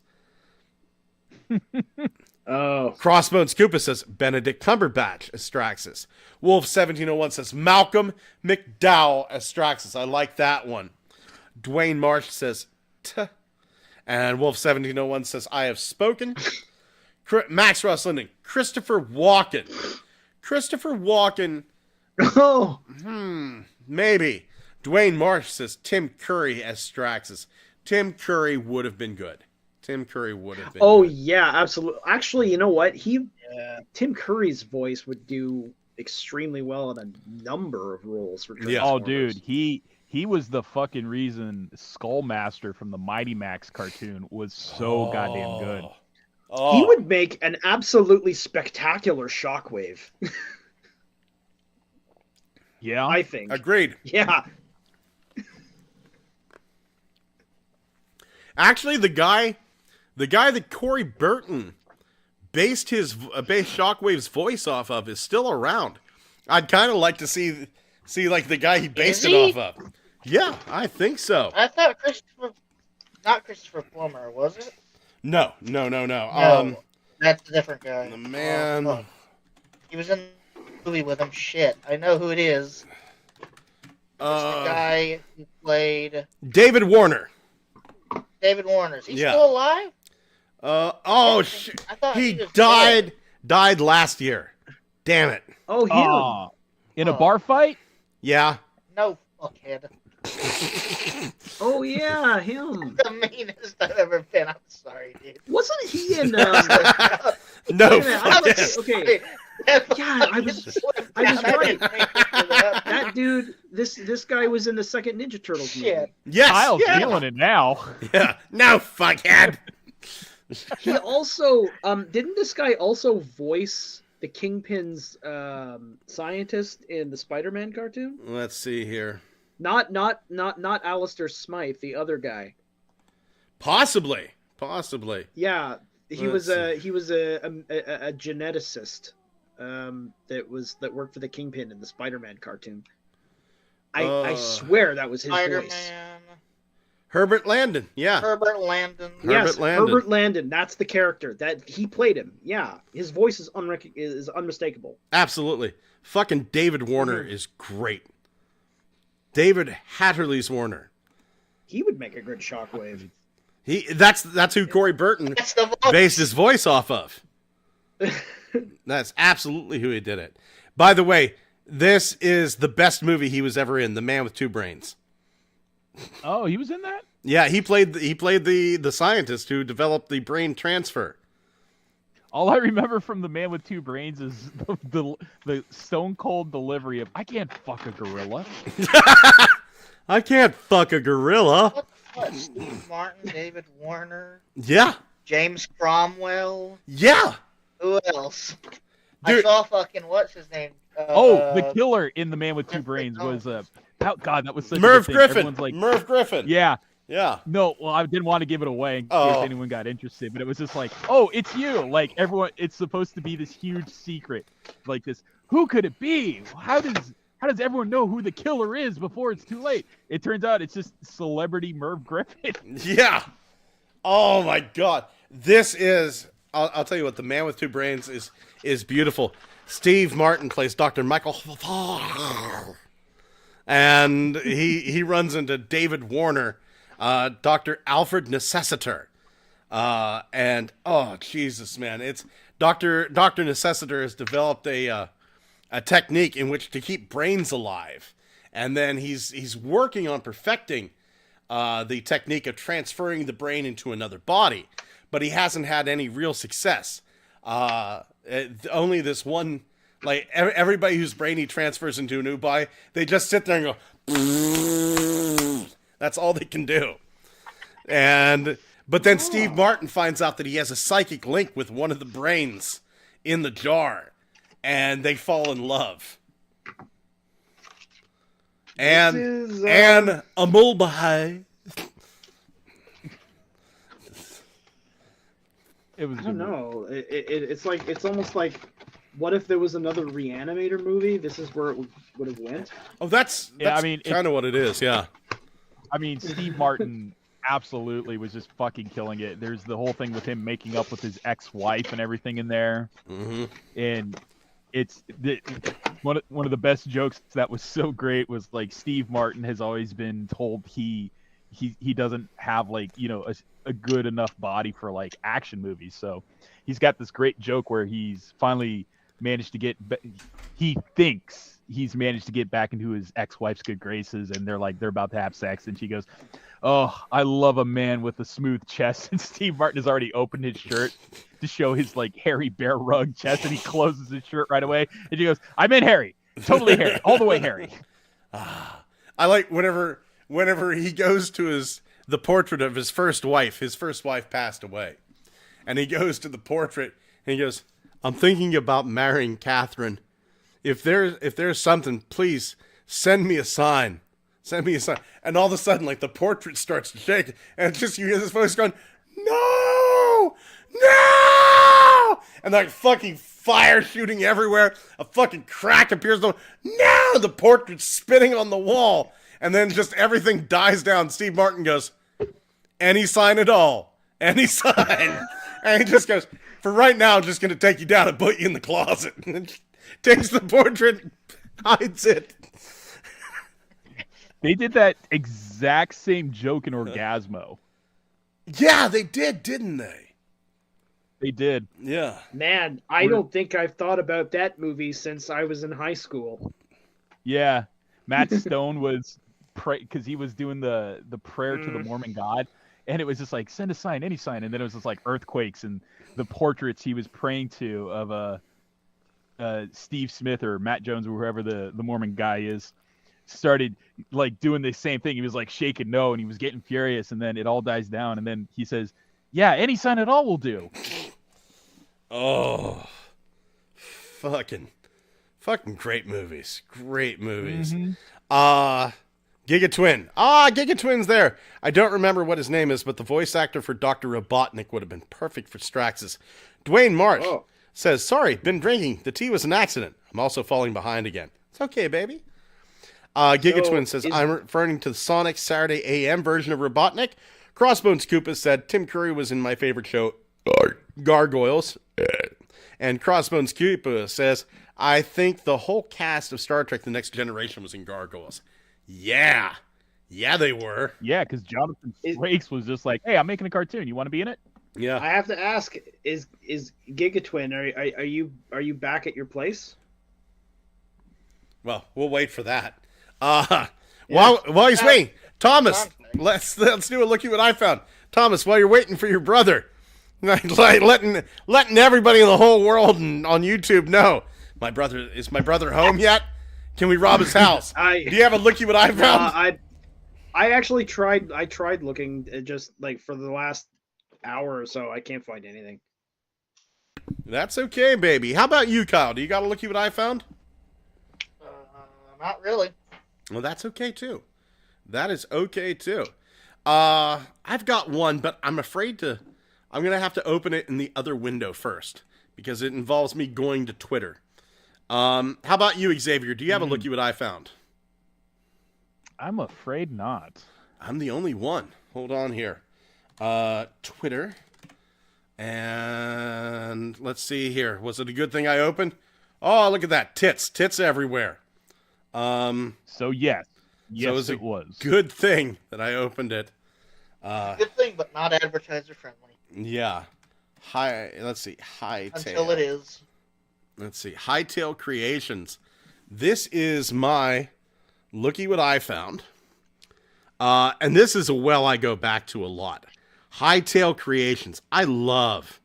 Oh. Crossbones Koopa says, Benedict Cumberbatch as Straxus. Wolf 1701 says, Malcolm McDowell as Straxus. I like that one. Dwayne Marsh says, Tuh. And Wolf 1701 says, I have spoken. Max Ross Linden, Christopher Walken. Christopher Walken. Oh. Maybe. Dwayne Marsh says, Tim Curry as Straxus. Tim Curry would have been good. Tim Curry would have been good. Yeah, absolutely. Actually, you know what? Tim Curry's voice would do extremely well in a number of roles for Transformers. Oh, dude, he was the fucking reason Skullmaster from the Mighty Max cartoon was so goddamn good. He would make an absolutely spectacular Shockwave. Yeah, I think. Agreed. Yeah. Actually, the guy that Corey Burton based Shockwave's voice off of is still around. I'd kind of like to see See, like the guy he based Is it he? off of. Yeah, I think so. I thought not Christopher Plummer, was it? No. No, that's a different guy. The man. Oh, fuck. He was in the movie with him. Shit, I know who it is. It's the guy who played David Warner. David Warner. Is he Yeah. still alive? Shit. I thought He was died. dead. Died last year. Damn it. Oh, him. Aw. In a bar fight? Yeah. No, fuckhead. Oh, yeah, him. The meanest I've ever been. I'm sorry, dude. Wasn't he in? No. Wait a minute, I was fuck okay. Yeah, I was right. That That dude, this guy was in the second Ninja Turtles movie. shit. Yes. Kyle's yeah. feeling it now. Yeah. No, fuckhead. He also, didn't this guy also voice the Kingpin's scientist in the Spider-Man cartoon? Let's see here. Not Alistair Smythe, the other guy. Possibly. Yeah, he Let's was a geneticist that worked for the Kingpin in the Spider-Man cartoon. I swear that was his voice. Spider-Man. Herbert Landon. Yeah. Herbert Landon. Yes, Herbert Landon. Herbert Landon. That's the character that he played him. Yeah, his voice is unmistakable. Absolutely. Fucking David Warner is great. David Hatterley's Warner. He would make a good Shockwave. That's who Corey Burton That's the voice. based his voice off of. That's absolutely who he did it. By the way, this is the best movie he was ever in, The Man with Two Brains. Oh, he was in that? Yeah, he played the scientist who developed the brain transfer. All I remember from The Man with Two Brains is the stone cold delivery of, I can't fuck a gorilla. I can't fuck a gorilla. What? Steve Martin, David Warner, Yeah. James Cromwell. Yeah. Who else? Dude. I saw fucking what's his name? The killer in The Man with Two Brains was God, that was such Merv a good thing. Griffin. Everyone's like, Merv Griffin. yeah. Yeah. No, well, I didn't want to give it away in Oh. case anyone got interested, but it was just like, oh, it's you. Like everyone, it's supposed to be this huge secret, like this. Who could it be? How does everyone know who the killer is before it's too late? It turns out it's just celebrity Merv Griffin. Yeah. Oh my God. This is. I'll tell you what. The Man with Two Brains is beautiful. Steve Martin plays Dr. Michael, and he runs into David Warner, Dr. Alfred Necessiter, and oh Jesus, man, it's Dr. Necessiter has developed a technique in which to keep brains alive, and then he's working on perfecting the technique of transferring the brain into another body, but he hasn't had any real success. Only this one, like everybody whose brain he transfers into a new body, they just sit there and go. That's all they can do. But then Steve Martin finds out that he has a psychic link with one of the brains in the jar, and they fall in love. And a Mulbahai. It was. I don't know. It's almost like, what if there was another Reanimator movie? This is where it would have went. Oh, that's I mean, kind of what it is. Yeah. I mean, Steve Martin absolutely was just fucking killing it. There's the whole thing with him making up with his ex-wife and everything in there, and it's one of the best jokes that was so great was like Steve Martin has always been told he doesn't have like a good enough body for like action movies, so he's got this great joke where he's finally managed to he thinks he's managed to get back into his ex-wife's good graces, and they're about to have sex, and she goes, "Oh, I love a man with a smooth chest." And Steve Martin has already opened his shirt to show his like hairy bear rug chest, and he closes his shirt right away, and she goes, "I'm in hairy, totally hairy, all the way hairy." I like whenever he goes to the portrait of his first wife. His first wife passed away, and he goes to the portrait and he goes, "I'm thinking about marrying Catherine. If there's something, please send me a sign. Send me a sign." And all of a sudden, like the portrait starts to shake, and just you hear this voice going, "No, no!" And like fucking fire shooting everywhere. A fucking crack appears. No, the portrait's spinning on the wall. And then just everything dies down. Steve Martin goes, any sign at all. Any sign. And he just goes, for right now, I'm just going to take you down and put you in the closet. And then takes the portrait, hides it. They did that exact same joke in Orgasmo. Yeah, they did, didn't they? They did. Yeah. Man, I don't think I've thought about that movie since I was in high school. Yeah. Matt Stone was, because he was doing the prayer to the Mormon God, and it was just like, send a sign, any sign, and then it was just like earthquakes, and the portraits he was praying to of Steve Smith or Matt Jones or whoever the Mormon guy is, started like doing the same thing. He was like shaking no, and he was getting furious, and then it all dies down, and then he says, yeah, any sign at all will do. Oh, fucking great movies. Great movies. Giga Twin. Giga Twin's there. I don't remember what his name is, but the voice actor for Dr. Robotnik would have been perfect for Straxus. Dwayne Marsh says, sorry, been drinking. The tea was an accident. I'm also falling behind again. It's okay, baby. Giga Twin says, I'm referring to the Sonic Saturday AM version of Robotnik. Crossbones Koopa said, Tim Curry was in my favorite show, Gargoyles. And Crossbones Koopa says, I think the whole cast of Star Trek The Next Generation was in Gargoyles. Yeah. Yeah, they were. Yeah, because Jonathan Frakes was just like, hey, I'm making a cartoon. You want to be in it? Yeah. I have to ask, is Giga Twin, are you back at your place? Well, we'll wait for that. While he's waiting, Thomas, let's do a look at what I found. Thomas, while you're waiting for your brother, like letting everybody in the whole world and on YouTube know, is my brother home yet? Can we rob his house? Do you have a looky what I found? I actually tried. I tried looking just like for the last hour or so. I can't find anything. That's okay, baby. How about you, Kyle? Do you got a looky what I found? Not really. Well, that's okay too. That is okay too. I've got one, but I'm going to have to open it in the other window first because it involves me going to Twitter. How about you, Xavier? Do you have a looky what I found? I'm afraid not. I'm the only one. Hold on here. Twitter. And let's see here. Was it a good thing I opened? Oh, look at that. Tits everywhere. So yes, so it was. Good thing that I opened it. Good thing, but not advertiser friendly. Yeah. Let's see. Hightail. Until it is. Let's see. Hightail Creations. This is my looky what I found. And this is a well I go back to a lot. Hightail Creations. I love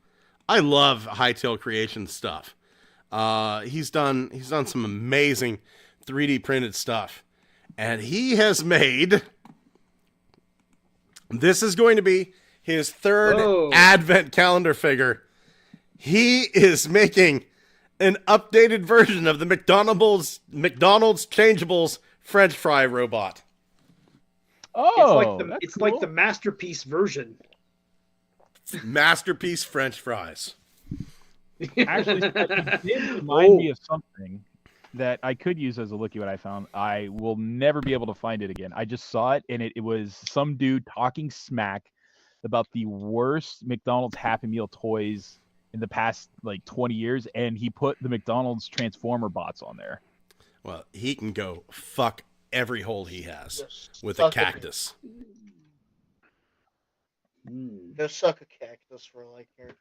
Hightail Creations stuff. He's done some amazing 3D printed stuff. And he has made, this is going to be his third advent calendar figure. He is making an updated version of the McDonald's Changeables French fry robot. Oh, it's like the Masterpiece version. Masterpiece French fries. Actually, it did remind me of something that I could use as a looky what I found. I will never be able to find it again. I just saw it, and it was some dude talking smack about the worst McDonald's Happy Meal toys in the past, 20 years, and he put the McDonald's Transformer bots on there. Well, he can go fuck every hole he has with a cactus. Go suck a cactus for here.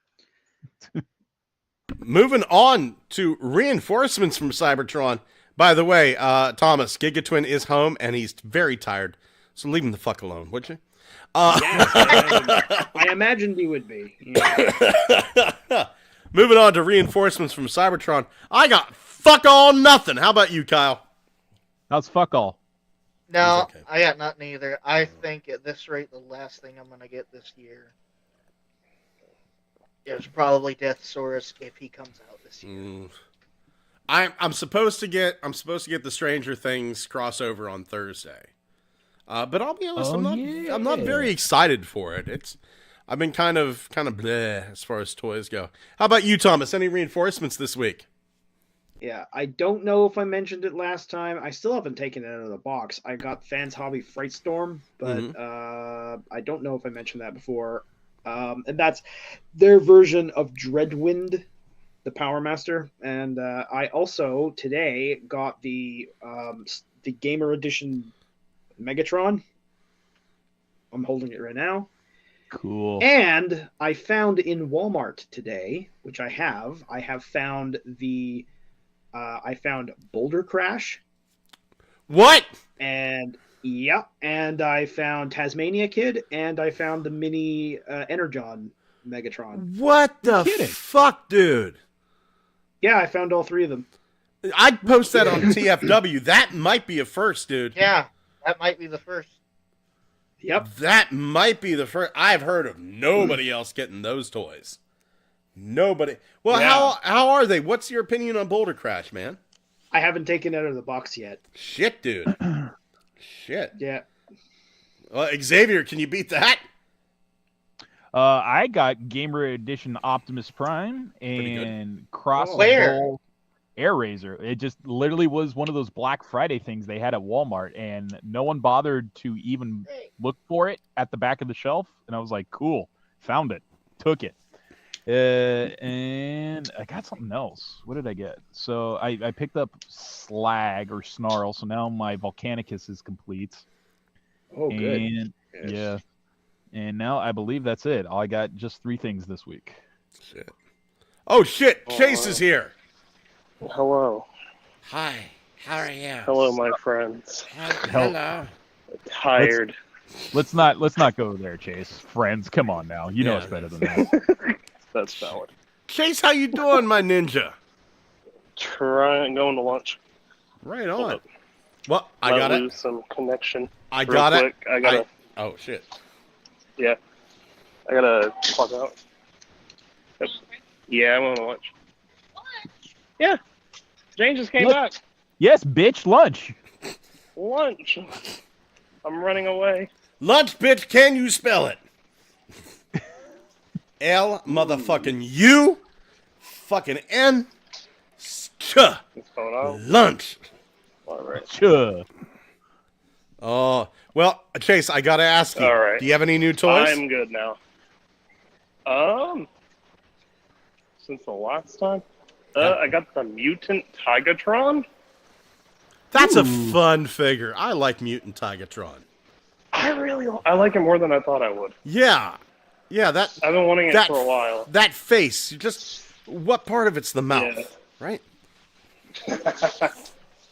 Moving on to reinforcements from Cybertron. By the way, Thomas, Gigatwin is home and he's very tired, so leave him the fuck alone, would you? I imagined he would be. Yeah. Moving on to reinforcements from Cybertron. I got fuck all nothing. How about you, Kyle? How's fuck all? No, okay. I got nothing either. I think at this rate, the last thing I'm going to get this year is probably Deathsaurus if he comes out this year. I'm supposed to get the Stranger Things crossover on Thursday. But I'll be honest, I'm not very excited for it. I've been kind of bleh as far as toys go. How about you, Thomas? Any reinforcements this week? Yeah, I don't know if I mentioned it last time. I still haven't taken it out of the box. I got Fans Hobby Frightstorm, but I don't know if I mentioned that before. And that's their version of Dreadwind, the Power Master. And I also today got the Gamer Edition Megatron. I'm holding it right now. Cool. And I found in Walmart today, which I have found I found Boulder Crash. What? And and I found Tasmania Kid, and I found the mini Energon Megatron. What the fuck, dude? Yeah, I found all three of them. I'd post that on TFW. That might be a first, dude. Yeah, that might be the first. Yep. That might be the first. I've heard of nobody else getting those toys. Nobody. Well, Yeah. how are they? What's your opinion on Boulder Crash, man? I haven't taken it out of the box yet. Shit, dude. Shit. Yeah. Xavier, can you beat that? I got Gamer Edition Optimus Prime and Cross Where? Bowl Air Razor. It just literally was one of those Black Friday things they had at Walmart, and no one bothered to even look for it at the back of the shelf. And I was like, cool, found it, took it. And I got something else. What did I get? So I picked up Slag or Snarl, so now my Volcanicus is complete. Oh, good. And yeah. And now I believe that's it. I got just 3 things this week. Shit. Oh, shit. Chase is here. Hello. Hi. How are you? Hello, my friends. Hello. Tired. Let's not go there, Chase. Friends, come on now. You know it's better than that. That's valid. Chase, how you doing, my ninja? Going to lunch. Right on. Well, I got lose some connection. I real got quick. it. I gotta. Oh shit. Yeah. I gotta plug out. Yep. Yeah, I'm on lunch. Yeah. Jane just came back. Yes, bitch, lunch. Lunch. I'm running away. Lunch, bitch. Can you spell it? L motherfucking U fucking N ch What's going on? lunch. All right. Sure. Oh, well, Chase, I gotta ask you. All right. Do you have any new toys? I'm good now. Since the last time, I got the Mutant Tigatron. That's a fun figure. I like Mutant Tigatron. I like it more than I thought I would. Yeah. Yeah, that I've been wanting it for a while. That face, what part of it's the mouth, Yeah. right?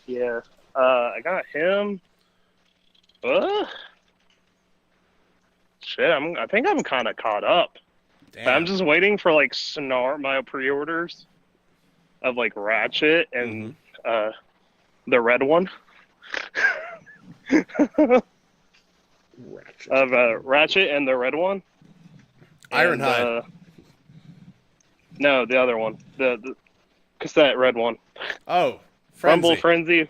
Yeah. I got him. Shit, I think I'm kind of caught up. Damn. I'm just waiting for like my pre-orders of like Ratchet and the red one. Ratchet and the red one. Ironhide. No, the other one. The cassette red one. Oh, Frenzy. Rumble Frenzy,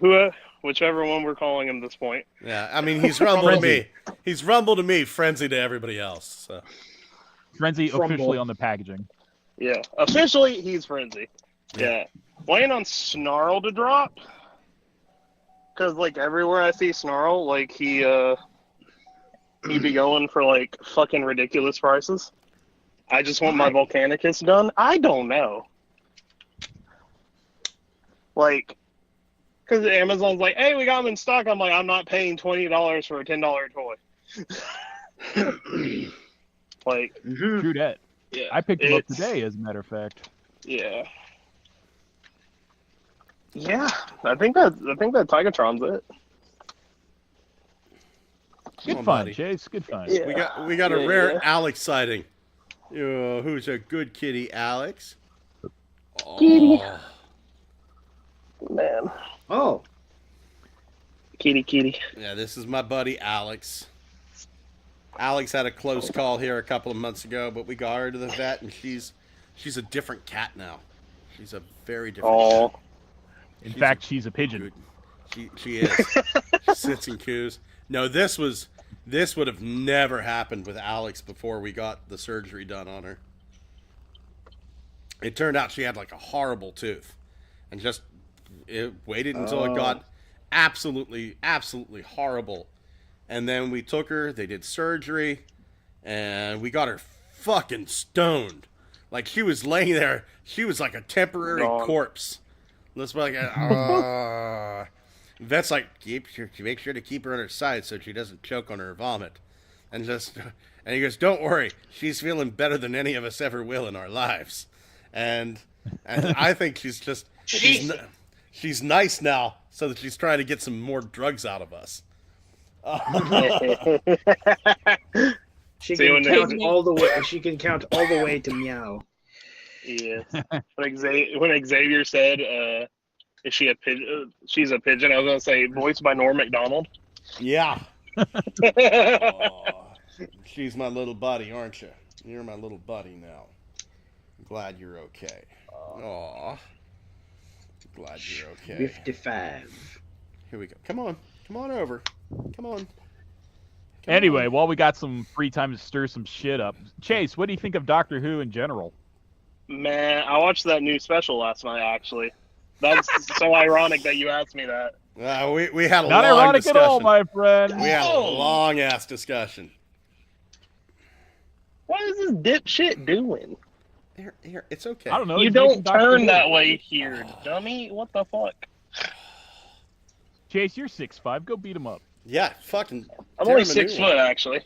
whichever one we're calling him at this point. Yeah, I mean, he's Rumble to me. He's Rumble to me, Frenzy to everybody else. So. Frenzy officially on the packaging. Yeah, officially he's Frenzy. Yeah. Waiting on Snarl to drop. Because, like, everywhere I see Snarl, like, he'd be going for, like, fucking ridiculous prices. I just want my Volcanicus done. I don't know. Like, because Amazon's like, hey, we got them in stock. I'm like, I'm not paying $20 for a $10 toy. Like, True that. yeah, I picked him up today, as a matter of fact. Yeah. Yeah, I think that Tigatron's it. Good find, Chase. Good find. Yeah. We got a rare Alex sighting. Who's a good kitty, Alex? Kitty. Man. Oh. Kitty. Yeah, this is my buddy Alex. Alex had a close call here a couple of months ago, but we got her to the vet, and she's a different cat now. She's a very different cat. In fact, she's a pigeon. She is. She sits and coos. No, this was This would have never happened with Alex before we got the surgery done on her. It turned out she had like a horrible tooth. And just it waited until it got absolutely horrible. And then we took her, they did surgery, and we got her fucking stoned. Like, she was laying there, she was like a temporary corpse. Let's be like, Vet's like, make sure to keep her on her side so she doesn't choke on her vomit. And he goes, don't worry, she's feeling better than any of us ever will in our lives. And I think she's nice now, so that she's trying to get some more drugs out of us. She can count all the way. She can count all the way to meow. Yeah. When Xavier said, "Is she a pigeon?" She's a pigeon. I was gonna say, voiced by Norm Macdonald. Yeah. She's my little buddy, aren't you? You're my little buddy now. I'm glad you're okay. Aw. Glad you're okay. 55. Here we go. Come on over. Come on. Anyway, while we got some free time to stir some shit up, Chase, what do you think of Doctor Who in general? Man, I watched that new special last night, actually. That's so ironic that you asked me that. We had a Not long ironic discussion. at all, my friend. We had a long-ass discussion. What is this dipshit doing? Here, it's okay. I don't know. You don't turn that way here, dummy. What the fuck? Chase, you're 6'5". Go beat him up. Yeah, fucking. I'm only 6 foot, actually.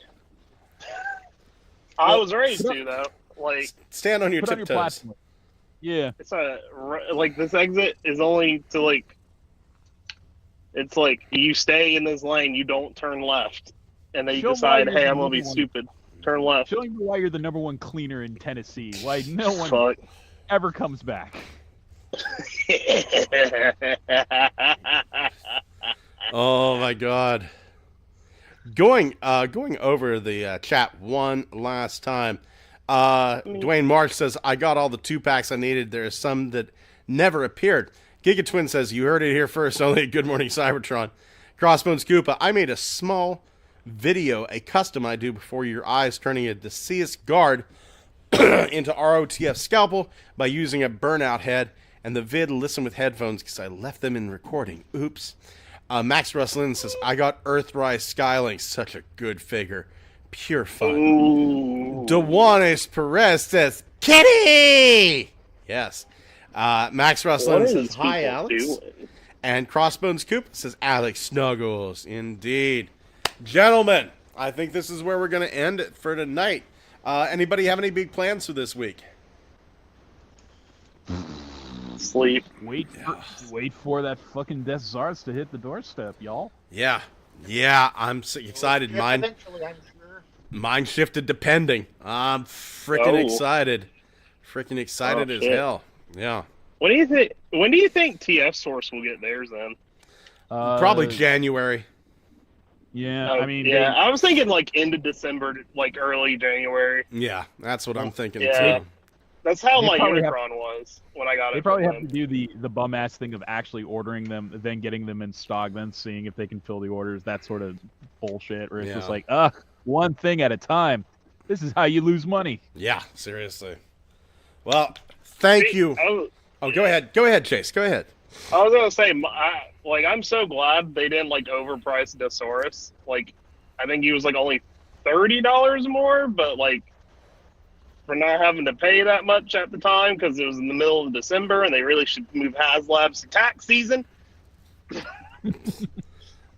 I was raised to, though. Like, stand on your Put on your tiptoes. platform. Yeah. It's like this exit is only to like. It's like you stay in this lane, you don't turn left, and then you Show decide, why hey, you're I'm gonna be the one. stupid, turn left. Showing you why you're the number one cleaner in Tennessee. Why no one Fuck. ever comes back. Oh my god. Going over the chat one last time. Dwayne Marsh says, I got all the 2-packs I needed. There are some that never appeared. Giga Twin says, you heard it here first, only at Good Morning Cybertron. Crossbones Koopa, I made a small video, a custom I do before your eyes, turning a deceased guard into ROTF scalpel by using a burnout head, and the vid listen with headphones because I left them in recording. Oops. Max Russlin says, I got Earthrise Skylink, such a good figure. Pure fun. Dewanis Perez says, Kitty! Yes. Max Russlin says, hi, Alex. And Crossbones Coop says, Alex Snuggles. Indeed. Gentlemen, I think this is where we're going to end it for tonight. Anybody have any big plans for this week? Sleep. Wait for that fucking Death Zards to hit the doorstep, y'all. Yeah, I'm so excited. Eventually, I'm sure. Mine shifted to pending. I'm freaking excited. Freaking excited as hell. Yeah. When do you think TF Source will get theirs then? Probably January. Yeah, I mean, I was thinking like end of December, like early January. Yeah, that's what I'm thinking Yeah. too. That's how They my probably Unicron was when I got it. They probably from have to them. do the bum ass thing of actually ordering them, then getting them in stock, then seeing if they can fill the orders. That sort of bullshit, where it's just like, one thing at a time. This is how you lose money. Yeah, seriously. Well, thank you. Go ahead, Chase. Go ahead. I was gonna say, I'm so glad they didn't like overprice Desaurus. Like, I think he was like only $30 more, but like for not having to pay that much at the time because it was in the middle of December and they really should move HasLabs to tax season.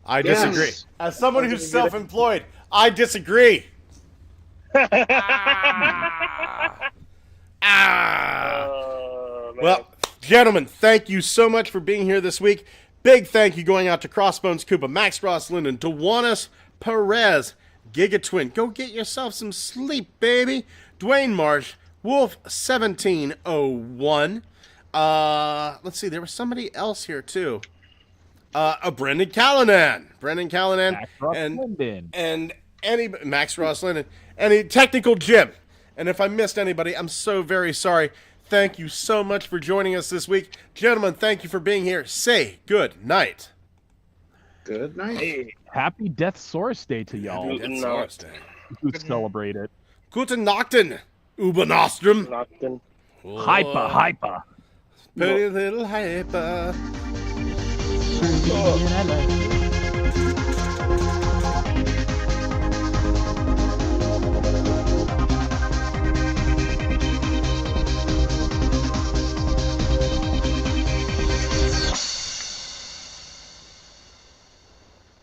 I disagree. As someone who's self-employed, I disagree. Well, gentlemen, thank you so much for being here this week. Big thank you going out to Crossbones Koopa, Max Roslin, and Dewanis Perez, Giga Twin. Go get yourself some sleep, baby. Dwayne Marsh, Wolf 1701. Let's see, there was somebody else here too. Brendan Callanan. And Max Ross Linden. And Technical Jim. And if I missed anybody, I'm so very sorry. Thank you so much for joining us this week. Gentlemen, thank you for being here. Say good night. Good night. Hey. Happy Death Source Day to y'all. Happy Death No. Source Day. Who celebrate it? Guten Nachten, Ubernostrum. Nothing. Hyper. Pretty little hyper. And I like